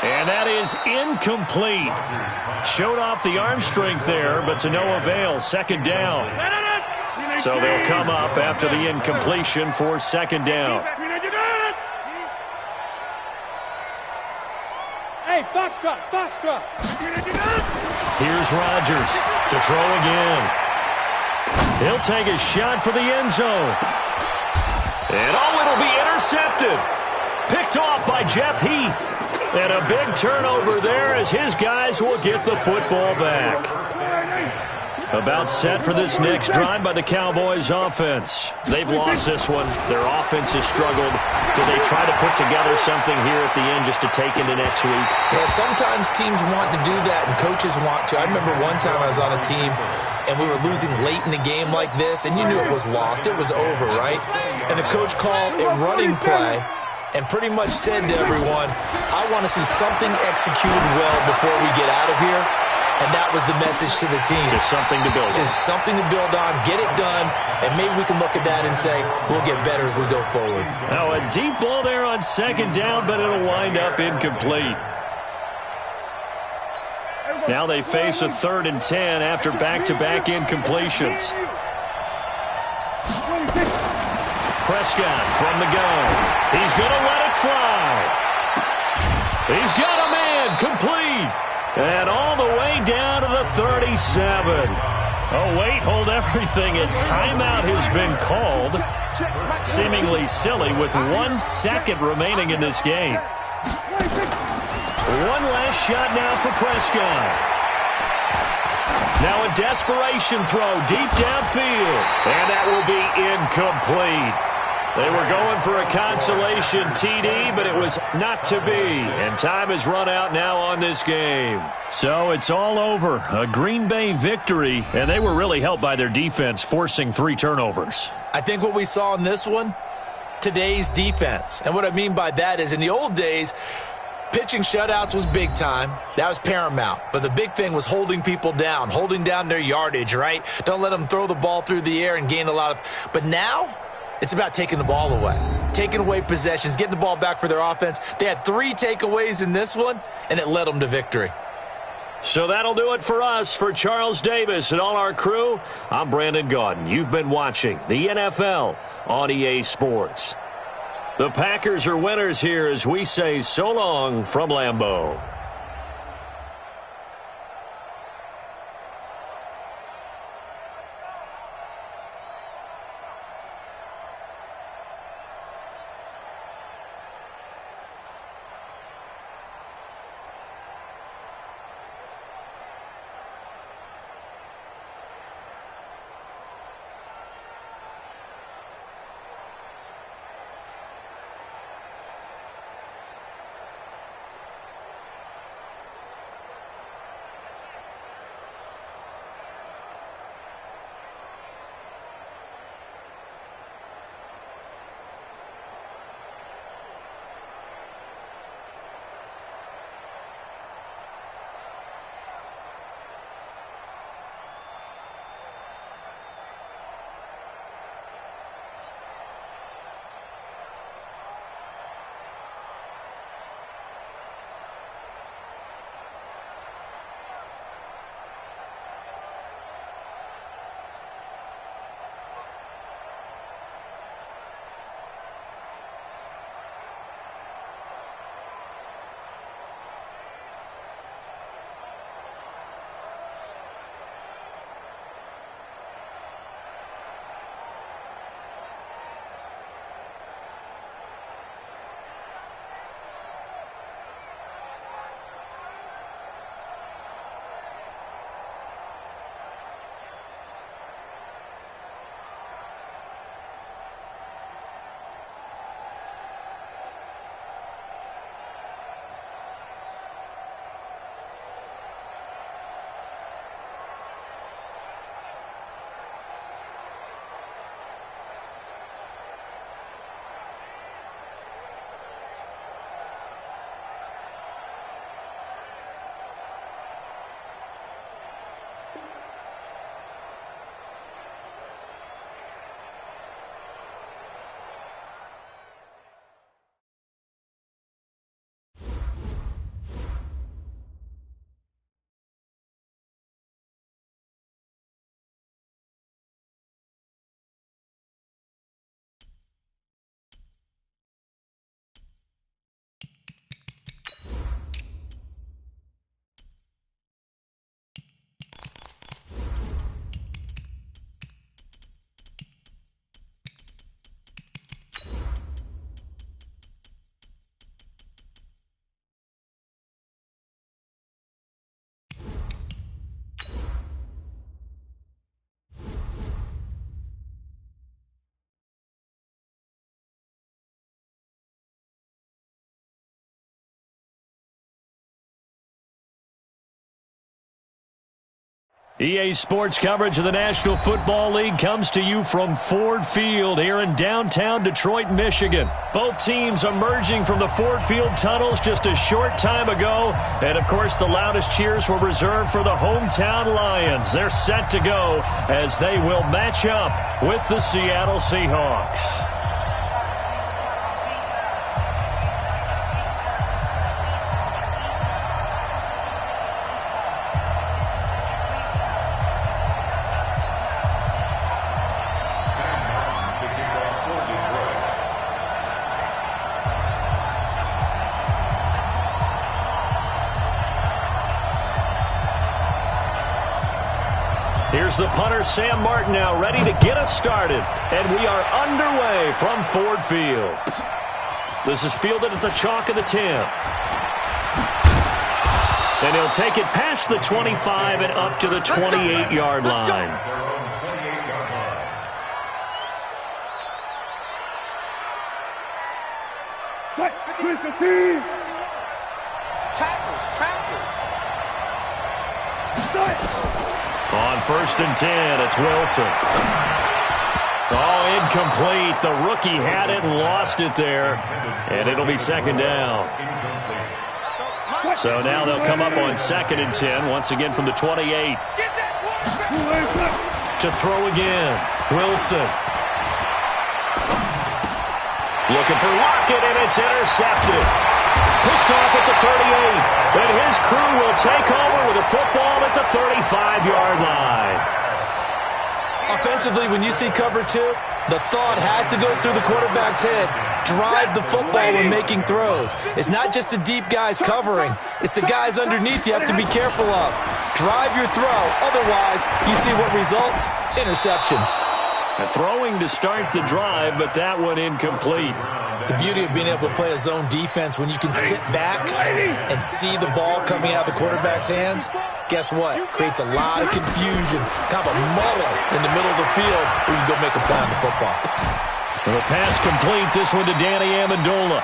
And that is incomplete. Showed off the arm strength there, but to no avail. Second down. So they'll come up after the incompletion for second down. Hey, foxtrot, foxtrot. Here's Rodgers to throw again. He'll take a shot for the end zone. And it'll be intercepted. Picked off by Jeff Heath. And a big turnover there as his guys will get the football back. About set for this next drive by the Cowboys offense. They've lost this one. Their offense has struggled. Do they try to put together something here at the end just to take into next week? Yeah, sometimes teams want to do that and coaches want to. I remember one time I was on a team and we were losing late in the game like this, and you knew it was lost. It was over, right? And the coach called a running play and pretty much said to everyone, I want to see something executed well before we get out of here. And that was the message to the team. Just something to build on. Just something to build on, get it done, and maybe we can look at that and say, we'll get better as we go forward. Now a deep ball there on second down, but it'll wind up incomplete. Now they face a 3rd and 10 after back-to-back incompletions. Prescott from the gun. He's going to let it fly. He's got a man complete. And all the way down to the 37. Oh, wait, hold everything. A timeout has been called. Seemingly silly with 1 second remaining in this game. One last shot now for Prescott. Now a desperation throw deep downfield. And that will be incomplete. They were going for a consolation TD, but it was not to be. And time has run out now on this game. So it's all over. A Green Bay victory, and they were really helped by their defense, forcing 3 turnovers. I think what we saw in this one, today's defense. And what I mean by that is in the old days, pitching shutouts was big time. That was paramount. But the big thing was holding people down, holding down their yardage, right? Don't let them throw the ball through the air and gain a lot of... But now... it's about taking the ball away, taking away possessions, getting the ball back for their offense. They had 3 takeaways in this one, and it led them to victory. So that'll do it for us. For Charles Davis and all our crew, I'm Brandon Gaudin. You've been watching the NFL on EA Sports. The Packers are winners here as we say so long from Lambeau. EA Sports coverage of the National Football League comes to you from Ford Field here in downtown Detroit, Michigan. Both teams emerging from the Ford Field tunnels just a short time ago. And, of course, the loudest cheers were reserved for the hometown Lions. They're set to go as they will match up with the Seattle Seahawks. Here's the punter, Sam Martin, now ready to get us started. And we are underway from Ford Field. This is fielded at the chalk of the 10. And he'll take it past the 25 and up to the 28-yard line. On 1st and 10, it's Wilson. Oh, incomplete. The rookie had it and lost it there. And it'll be 2nd down. So now they'll come up on 2nd and 10, once again from the 28. To throw again. Wilson. Looking for Lockett, and it's intercepted. Picked off at the 38. And his crew will take over with a football at the 35-yard line. Offensively, when you see cover 2, the thought has to go through the quarterback's head. Drive the football when making throws. It's not just the deep guys covering. It's the guys underneath you have to be careful of. Drive your throw. Otherwise, you see what results? Interceptions. Throwing to start the drive, but that one incomplete. The beauty of being able to play a zone defense when you can sit back and see the ball coming out of the quarterback's hands, guess what? Creates a lot of confusion, kind of a muddle in the middle of the field where you go make a play on the football. The pass complete, this one to Danny Amendola.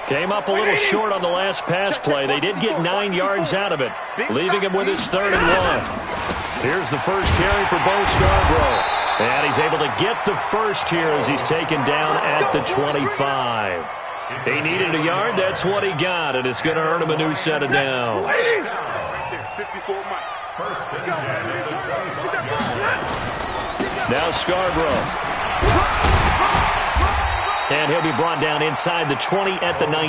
Came up a little short on the last pass play. They did get 9 yards out of it, leaving him with his 3rd and 1. Here's the first carry for Bo Scarborough. And he's able to get the first here as he's taken down at the 25. He needed a yard. That's what he got, and it's going to earn him a new set of downs. Now Scarborough. And he'll be brought down inside the 20 at the 19.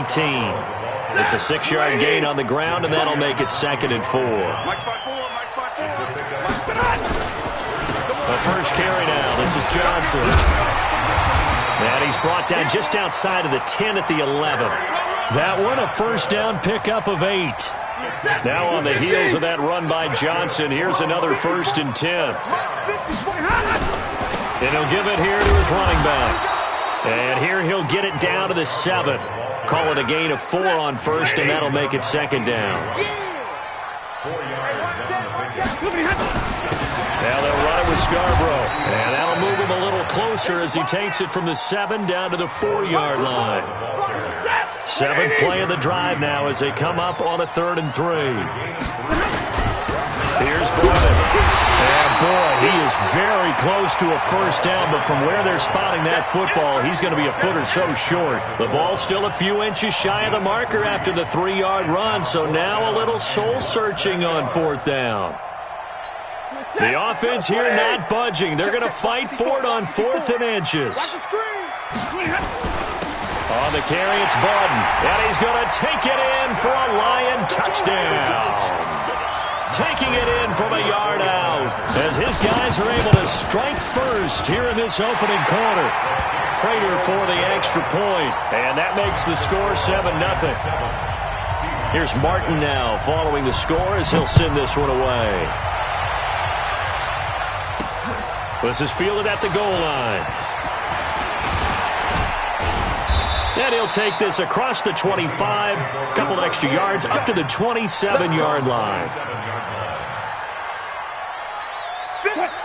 It's a 6-yard gain on the ground, and that'll make it 2nd and 4. The first carry now. This is Johnson. And he's brought down just outside of the 10 at the 11. That one a first down pickup of 8. Now on the heels of that run by Johnson, here's another 1st and 10. And he'll give it here to his running back. And here he'll get it down to the 7. Call it a gain of 4 on 1st, and that'll make it 2nd down. Now they'll run it with Scarborough. And that'll move him a little closer as he takes it from the 7 down to the 4-yard line. 7th play of the drive now as they come up on a 3rd and 3. Here's Boyd. And boy, he is very close to a first down, but from where they're spotting that football, he's going to be a foot or so short. The ball's still a few inches shy of the marker after the 3-yard run, so now a little soul-searching on 4th down. The offense here not budging. They're going to fight for it on 4th and inches. On the carry, it's Button, and he's going to take it in for a Lion touchdown. Taking it in from a yard out as his guys are able to strike first here in this opening quarter. Prater for the extra point, and that makes the score 7-0. Here's Martin now following the score as he'll send this one away. This is fielded at the goal line. And he'll take this across the 25, a couple of extra yards up to the 27-yard line.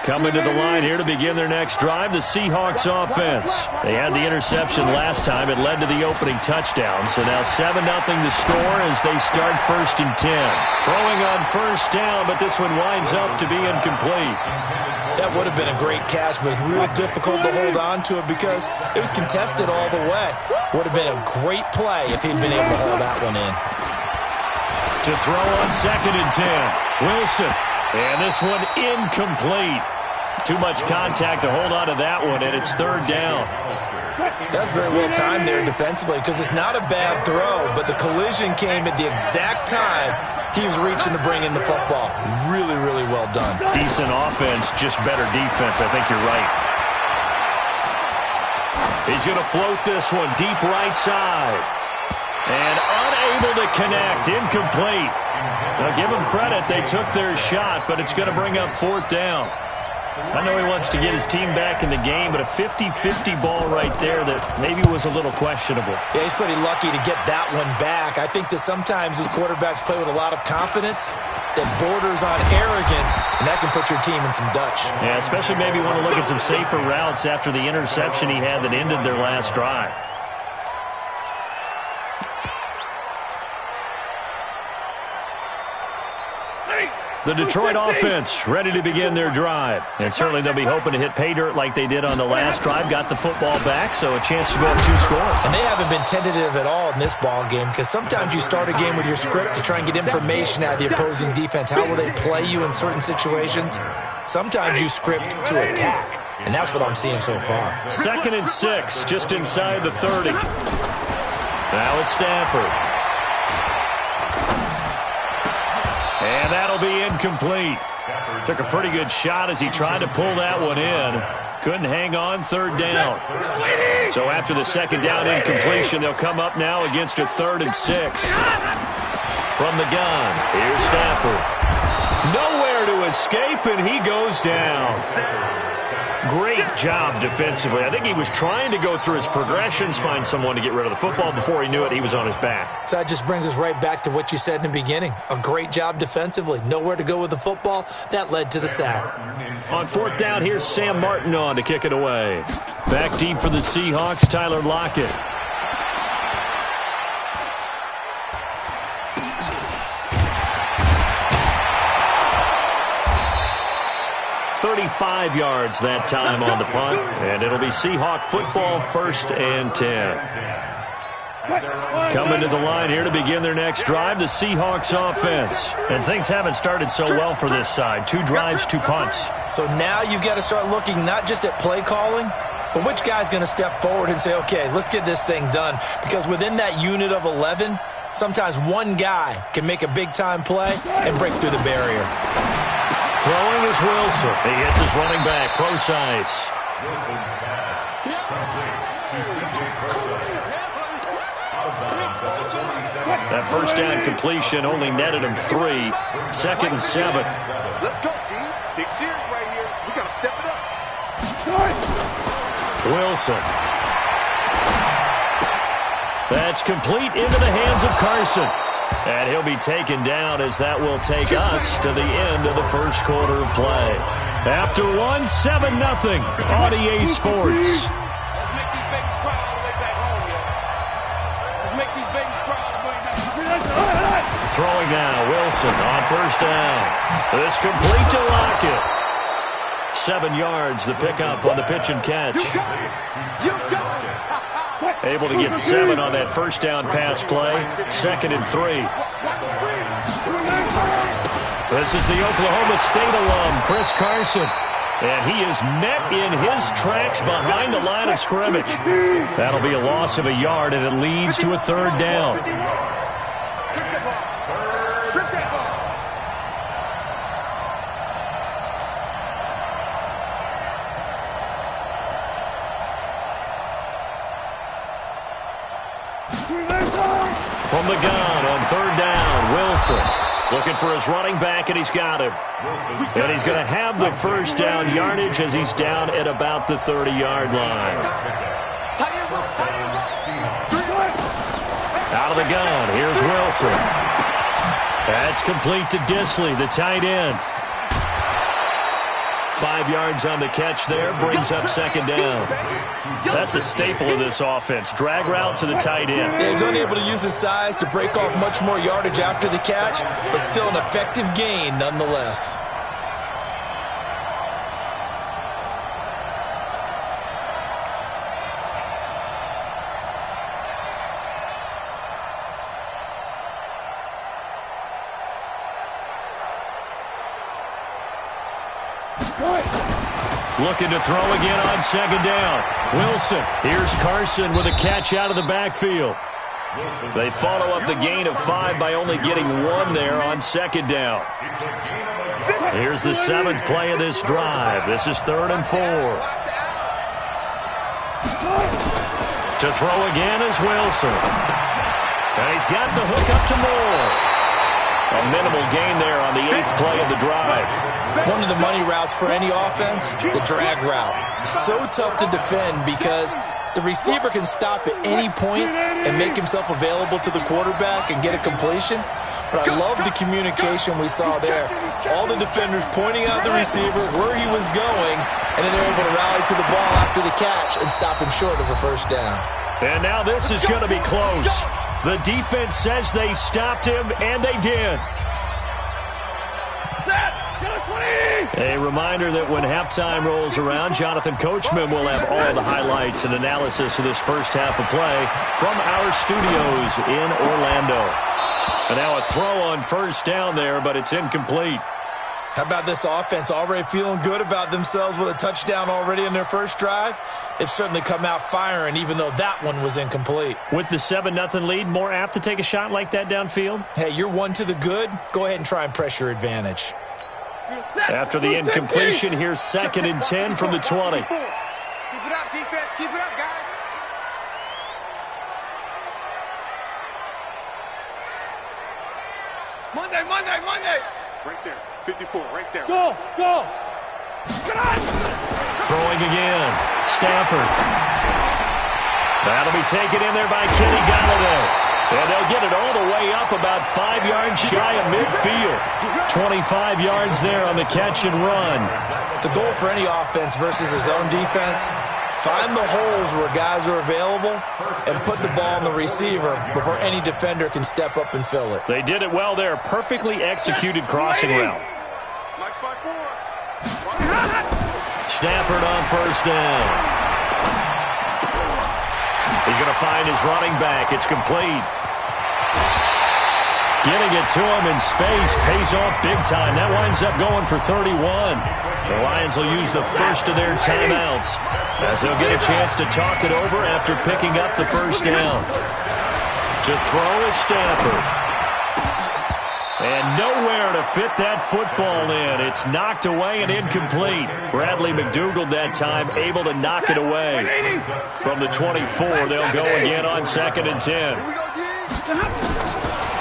Coming to the line here to begin their next drive, the Seahawks offense. They had the interception last time. It led to the opening touchdown. So now 7-0 to score as they start 1st and 10. Throwing on 1st down, but this one winds up to be incomplete. That would have been a great catch, but it was real difficult to hold on to it because it was contested all the way. Would have been a great play if he'd been able to hold that one in. To throw on 2nd and 10. Wilson. And this one incomplete. Too much contact to hold on to that one, and it's 3rd down. That's very well timed there defensively because it's not a bad throw, but the collision came at the exact time he was reaching to bring in the football. Really, really well done. Decent offense, just better defense. I think you're right. He's going to float this one deep right side. And unable to connect. Incomplete. Now, give them credit. They took their shot, but it's going to bring up 4th down. I know he wants to get his team back in the game, but a 50-50 ball right there that maybe was a little questionable. Yeah, he's pretty lucky to get that one back. I think that sometimes these quarterbacks play with a lot of confidence that borders on arrogance, and that can put your team in some Dutch. Yeah, especially maybe want to look at some safer routes after the interception he had that ended their last drive. The Detroit offense ready to begin their drive. And certainly they'll be hoping to hit pay dirt like they did on the last drive. Got the football back, so a chance to go up 2 scores. And they haven't been tentative at all in this ball game because sometimes you start a game with your script to try and get information out of the opposing defense. How will they play you in certain situations? Sometimes you script to attack, and that's what I'm seeing so far. 2nd and 6, just inside the 30. Now it's Stafford. And that'll be incomplete. Took a pretty good shot as he tried to pull that one in. Couldn't hang on, 3rd down. So after the 2nd down incompletion, they'll come up now against a 3rd and 6. From the gun, here's Stafford. Nowhere to escape, and he goes down. Great job defensively. I think he was trying to go through his progressions, find someone to get rid of the football. Before he knew it, he was on his back. So that just brings us right back to what you said in the beginning. A great job defensively. Nowhere to go with the football. That led to the sack. On 4th down, here's Sam Martin on to kick it away. Back deep for the Seahawks, Tyler Lockett. .35 yards that time on the punt, and it'll be Seahawk football, 1st and 10. Coming to the line here to begin their next drive, the Seahawks offense. And things haven't started so well for this side. 2 drives, 2 punts. So now you've got to start looking not just at play calling, but which guy's going to step forward and say, okay, let's get this thing done. Because within that unit of 11, sometimes one guy can make a big-time play and break through the barrier. Throwing is Wilson. He hits his running back, Procise. Wilson's pass complete to C.J. Procise. Out of bounds at the 27. That 1st down completion only netted him 3. 2nd and 7. Let's go, D. Big series right here. We got to step it up. Wilson. That's complete into the hands of Carson. And he'll be taken down as that will take us to the end of the 1st quarter of play. After 1, 7-0 on EA Sports. Let's make these babies cry all the way back home, yo. Let's make these babies cry all the way back home. Throwing now, Wilson on 1st down. This complete to Lockett. 7 yards, the pickup on the pitch and catch. Able to get 7 on that 1st down pass play. 2nd and 3. This is the Oklahoma State alum, Chris Carson. And he is met in his tracks behind the line of scrimmage. That'll be a loss of a yard, and it leads to a 3rd down. From the gun on 3rd down, Wilson looking for his running back, and he's got him. And he's going to have the 1st down yardage as he's down at about the 30-yard line. Out of the gun, here's Wilson. That's complete to Disley, the tight end. 5 yards on the catch there, brings up second down. That's a staple of this offense. Drag route to the tight end. Yeah, he was unable to use his size to break off much more yardage after the catch, but still an effective gain nonetheless. Looking to throw again on second down. Wilson. Here's Carson with a catch out of the backfield. They follow up the gain of 5 by only getting 1 there on second down. Here's the 7th play of this drive. This is 3rd and 4. To throw again is Wilson. And he's got the hook up to Moore. A minimal gain there on the 8th play of the drive. One of the money routes for any offense, the drag route. So tough to defend because the receiver can stop at any point and make himself available to the quarterback and get a completion. But I love the communication we saw there. All the defenders pointing out the receiver, where he was going, and then they're able to rally to the ball after the catch and stop him short of a first down. And now this is going to be close. The defense says they stopped him, and they did. A reminder that when halftime rolls around, Jonathan Coachman will have all the highlights and analysis of this first half of play from our studios in Orlando. And now a throw on first down there, but it's incomplete. How about this offense already feeling good about themselves with a touchdown already in their first drive? They've certainly come out firing, even though that one was incomplete. With the 7-0 lead, more apt to take a shot like that downfield? Hey, you're 1 to the good. Go ahead and try and press your advantage. After the incompletion, here's 2nd and 10 from the 20. Keep it up, defense. Keep it up, guys. Monday. Right there. 54, right there. Go. Throwing again. Stafford. That'll be taken in there by Kenny Golladay. And they'll get it all the way up about 5 yards shy of midfield. 25 yards there on the catch and run. The goal for any offense versus his own defense, find the holes where guys are available and put the ball on the receiver before any defender can step up and fill it. They did it well there. Perfectly executed crossing route. Stafford on first down. He's going to find his running back. It's complete. Getting it to him in space pays off big time. That winds up going for 31. The Lions will use the first of their timeouts as they'll get a chance to talk it over after picking up the first down. To throw is Stafford. And nowhere to fit that football in. It's knocked away and incomplete. Bradley McDougald that time able to knock it away. From the 24, they'll go again on 2nd and 10.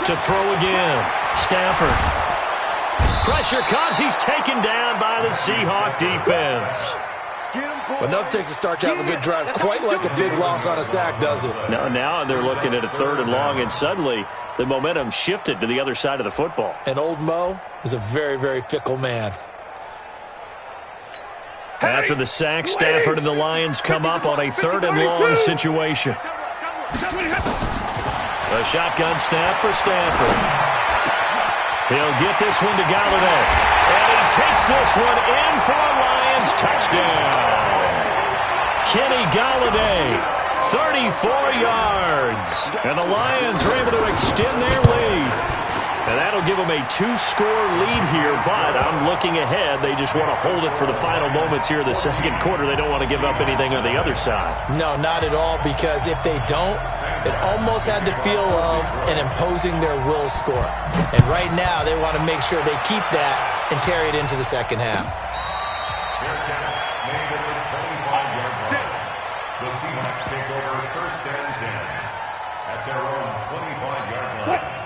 To throw again, Stafford. Pressure comes. He's taken down by the Seahawk defense. Enough takes to start you out a good drive. Quite like a big loss on a sack, does it? Now they're looking at a 3rd and long, and suddenly the momentum shifted to the other side of the football. And old Mo is a very, very fickle man. After the sack, Stafford and the Lions come up on a 3rd and long situation. A shotgun snap for Stafford. He'll get this one to Golladay. And he takes this one in for a Lions touchdown. Kenny Golladay, 34 yards. And the Lions are able to extend their lead. And that'll give them a 2-score lead here, but I'm looking ahead. They just want to hold it for the final moments here in the second quarter. They don't want to give up anything on the other side. No, not at all, because if they don't, it almost had the feel of an imposing their will score. And right now, they want to make sure they keep that and carry it into the second half. The Seahawks take over 1st and 10 at their own 25-yard line.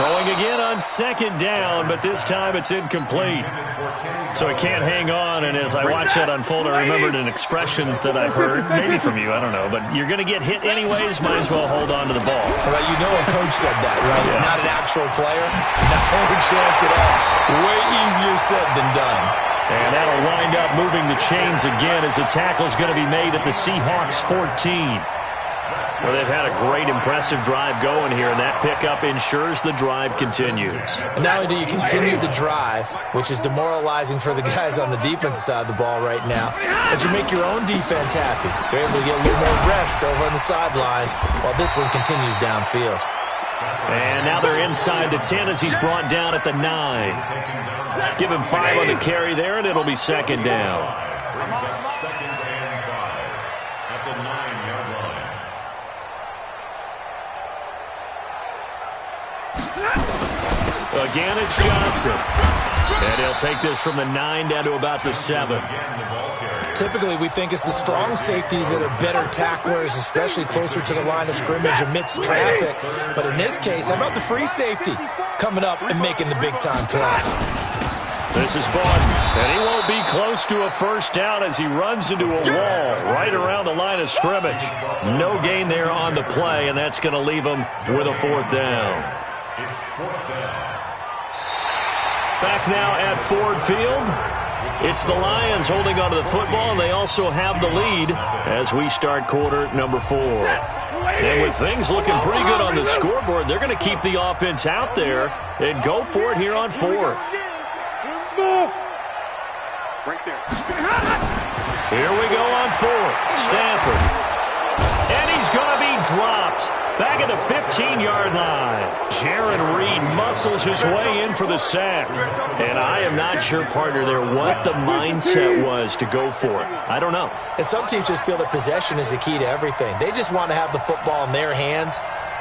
Throwing again on second down, but this time it's incomplete. So he can't hang on, and as I watch that unfold, I remembered an expression that I've heard, maybe from you, I don't know, but you're going to get hit anyways, might as well hold on to the ball. Well, you know a coach said that, right? Yeah. Not an actual player. No chance at all. Way easier said than done. And that'll wind up moving the chains again as the tackle's going to be made at the Seahawks 14. Well, they've had a great, impressive drive going here, and that pickup ensures the drive continues. And not only do you continue the drive, which is demoralizing for the guys on the defensive side of the ball right now, but you make your own defense happy. They're able to get a little more rest over on the sidelines while this one continues downfield. And now they're inside the 10 as he's brought down at the 9. Give him 5 on the carry there, and it'll be second down. Brings up second and 5 at the 9-yard line. Again, it's Johnson. And he'll take this from the 9 down to about the 7. Typically, we think it's the strong safeties that are better tacklers, especially closer to the line of scrimmage amidst traffic. But in this case, how about the free safety coming up and making the big-time play? This is Barton, and he won't be close to a first down as he runs into a wall right around the line of scrimmage. No gain there on the play, and that's going to leave him with a 4th down. It's 4th down. Back now at Ford Field. It's the Lions holding onto the football, and they also have the lead as we start quarter number 4. And with things looking pretty good on the scoreboard, they're going to keep the offense out there and go for it here on 4th. Right there. Here we go on 4th. Stafford. And he's going to be dropped. Back at the 15-yard line. Jaron Reed muscles his way in for the sack. And I am not sure, partner, there what the mindset was to go for it. I don't know. And some teams just feel that possession is the key to everything. They just want to have the football in their hands.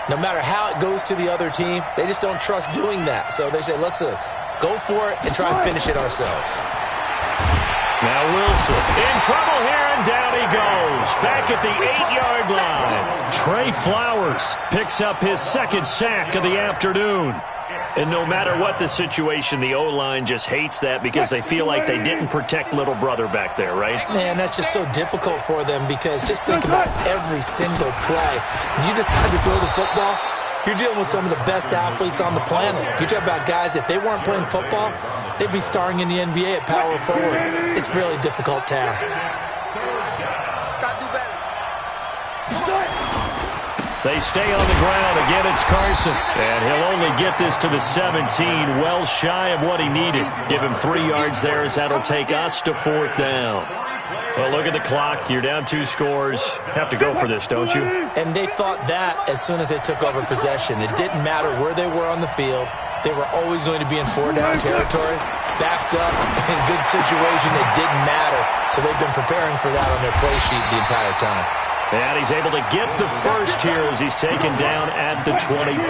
No matter how it goes to the other team, they just don't trust doing that. So they say, let's go for it and try and finish it ourselves. Now Wilson in trouble here, and down he goes. Back at the 8-yard line. Trey Flowers picks up his 2nd sack of the afternoon. And no matter what the situation, the O-line just hates that because they feel like they didn't protect little brother back there, right? Man, that's just so difficult for them because just think about every single play. When you decide to throw the football, you're dealing with some of the best athletes on the planet. You talk about guys, if they weren't playing football, they'd be starring in the NBA at power forward. It's a really difficult task. Got to do better. They stay on the ground. Again, it's Carson. And he'll only get this to the 17, well shy of what he needed. Give him 3 yards there as that'll take us to 4th down. Well, look at the clock. You're down 2 scores. Have to go for this, don't you? And they thought that as soon as they took over possession. It didn't matter where they were on the field. They were always going to be in 4-down territory. Backed up, in good situation, it didn't matter. So they've been preparing for that on their play sheet the entire time. And he's able to get the first here as he's taken down at the 25.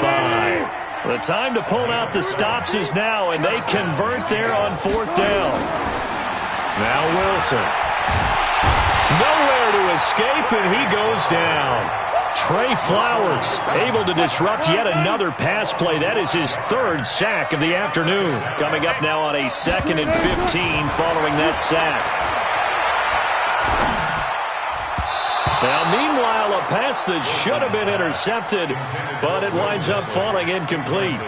The time to pull out the stops is now, and they convert there on 4th down. Now Wilson. Nowhere to escape, and he goes down. Trey Flowers able to disrupt yet another pass play. That is his 3rd sack of the afternoon. Coming up now on a 2nd and 15 following that sack. Now, meanwhile, a pass that should have been intercepted, but it winds up falling incomplete.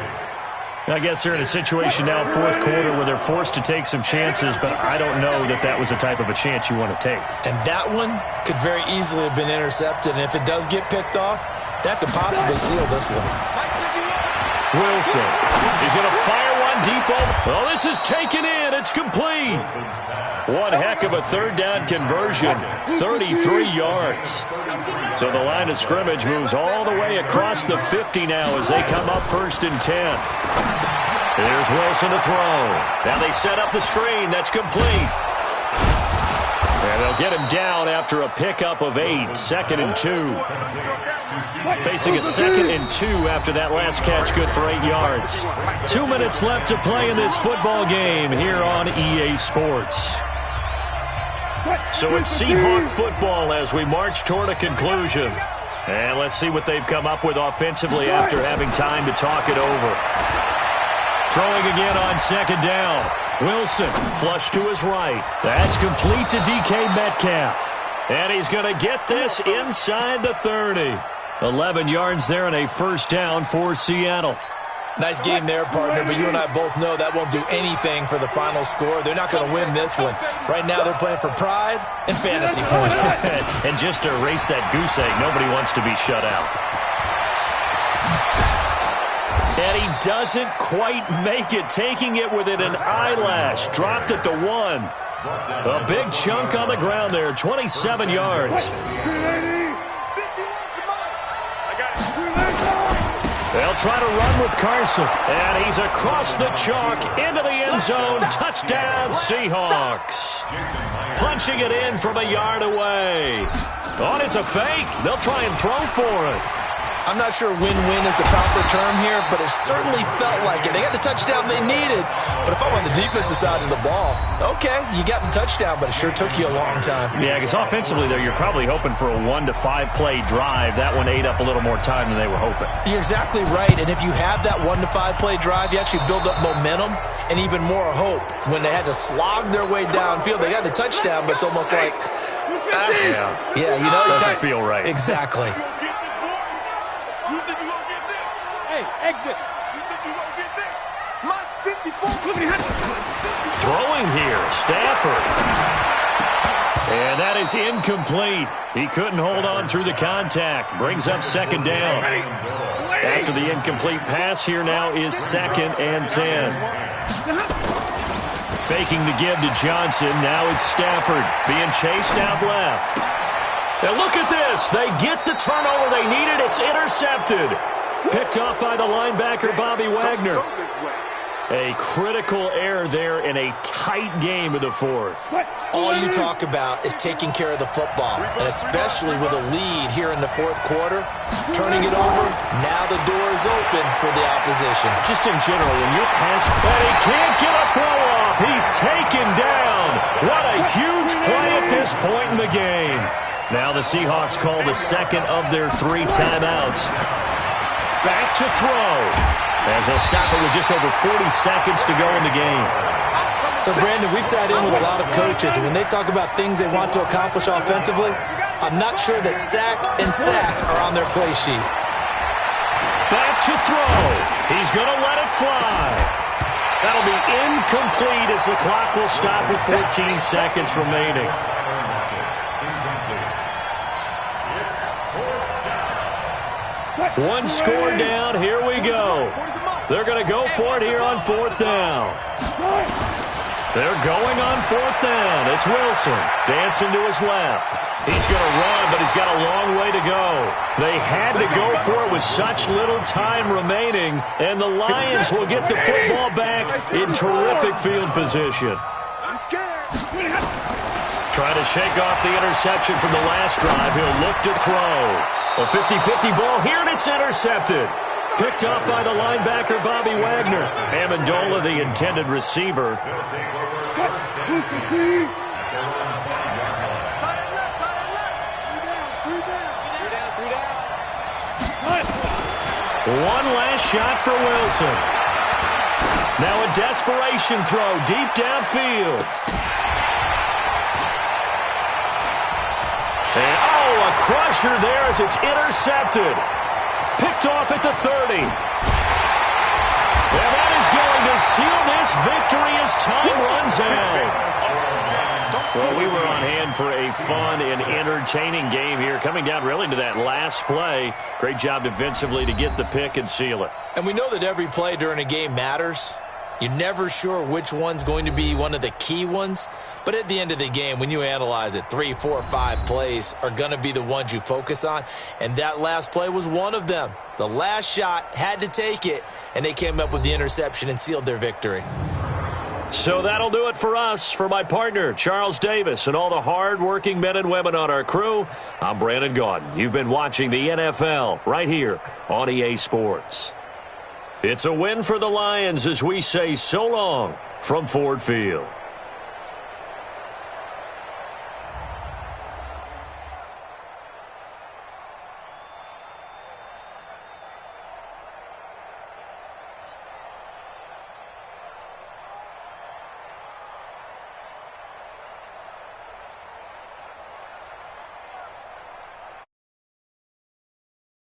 I guess they're in a situation now, 4th quarter, where they're forced to take some chances, but I don't know that that was the type of a chance you want to take. And that one could very easily have been intercepted, and if it does get picked off, that could possibly seal this one. Wilson is going to fire one deep over. Oh, this is taken in. It's complete. One heck of a 3rd down conversion, 33 yards. So the line of scrimmage moves all the way across the 50 now as they come up 1st and 10. Here's Wilson to throw. Now they set up the screen. That's complete. And they'll get him down after a pickup of 8, 2nd and 2. Facing a 2nd and 2 after that last catch, good for 8 yards. 2 minutes left to play in this football game here on EA Sports. So it's Seahawk football as we march toward a conclusion. And let's see what they've come up with offensively after having time to talk it over. Throwing again on second down. Wilson, flush to his right. That's complete to DK Metcalf. And he's going to get this inside the 30. 11 yards there and a first down for Seattle. Nice game there, partner, but you and I both know that won't do anything for the final score. They're not going to win this one. Right now they're playing for pride and fantasy points. And just to erase that goose egg, nobody wants to be shut out. And he doesn't quite make it, taking it within an eyelash. Dropped at the 1. A big chunk on the ground there, 27 yards. They'll try to run with Carson. And he's across the chalk into the end zone. Touchdown, Seahawks. Punching it in from a yard away. Oh, it's a fake. They'll try and throw for it. I'm not sure win-win is the proper term here, but it certainly felt like it. They got the touchdown they needed. But if I'm on the defensive side of the ball, okay, you got the touchdown, but it sure took you a long time. Yeah, because offensively there, you're probably hoping for a 1 to 5 play drive. That one ate up a little more time than they were hoping. You're exactly right, and if you have that 1 to 5 play drive, you actually build up momentum and even more hope. When they had to slog their way downfield, they got the touchdown, but it's almost like, yeah, you know, doesn't feel right. Exactly. Exit. You think you're going to get this? Mine's 54. Throwing here, Stafford. And that is incomplete. He couldn't hold on through the contact. Brings up second down. After the incomplete pass, here now is 2nd and 10. Faking the give to Johnson. Now it's Stafford being chased out left. Now look at this. They get the turnover they needed. It's intercepted. Picked off by the linebacker, Bobby Wagner. A critical error there in a tight game of the 4th. All you talk about is taking care of the football, and especially with a lead here in the 4th quarter. Turning it over, now the door is open for the opposition. Just in general, when you're past, but he can't get a throw off. He's taken down. What a huge play at this point in the game. Now the Seahawks call the second of their 3 timeouts. Back to throw, as they'll stop it with just over 40 seconds to go in the game. So, Brandon, we sat in with a lot of coaches, and when they talk about things they want to accomplish offensively, I'm not sure that sack and sack are on their play sheet. Back to throw. He's going to let it fly. That'll be incomplete as the clock will stop with 14 seconds remaining. One score down, here we go. They're going to go for it here on 4th down. They're going on 4th down. It's Wilson dancing to his left. He's going to run, but he's got a long way to go. They had to go for it with such little time remaining, and the Lions will get the football back in terrific field position. Trying to shake off the interception from the last drive. He'll look to throw. A 50-50 ball here, and it's intercepted. Picked off by the linebacker, Bobby Wagner. Amendola, the intended receiver. One last shot for Wilson. Now a desperation throw deep downfield. And, a crusher there as it's intercepted. Picked off at the 30. And that is going to seal this victory as time runs out. Well, we were on hand for a fun and entertaining game here, coming down really to that last play. Great job defensively to get the pick and seal it. And we know that every play during a game matters. You're never sure which one's going to be one of the key ones. But at the end of the game, when you analyze it, 3, 4, 5 plays are going to be the ones you focus on. And that last play was one of them. The last shot had to take it, and they came up with the interception and sealed their victory. So that'll do it for us. For my partner, Charles Davis, and all the hard-working men and women on our crew, I'm Brandon Gaudin. You've been watching the NFL right here on EA Sports. It's a win for the Lions as we say so long from Ford Field.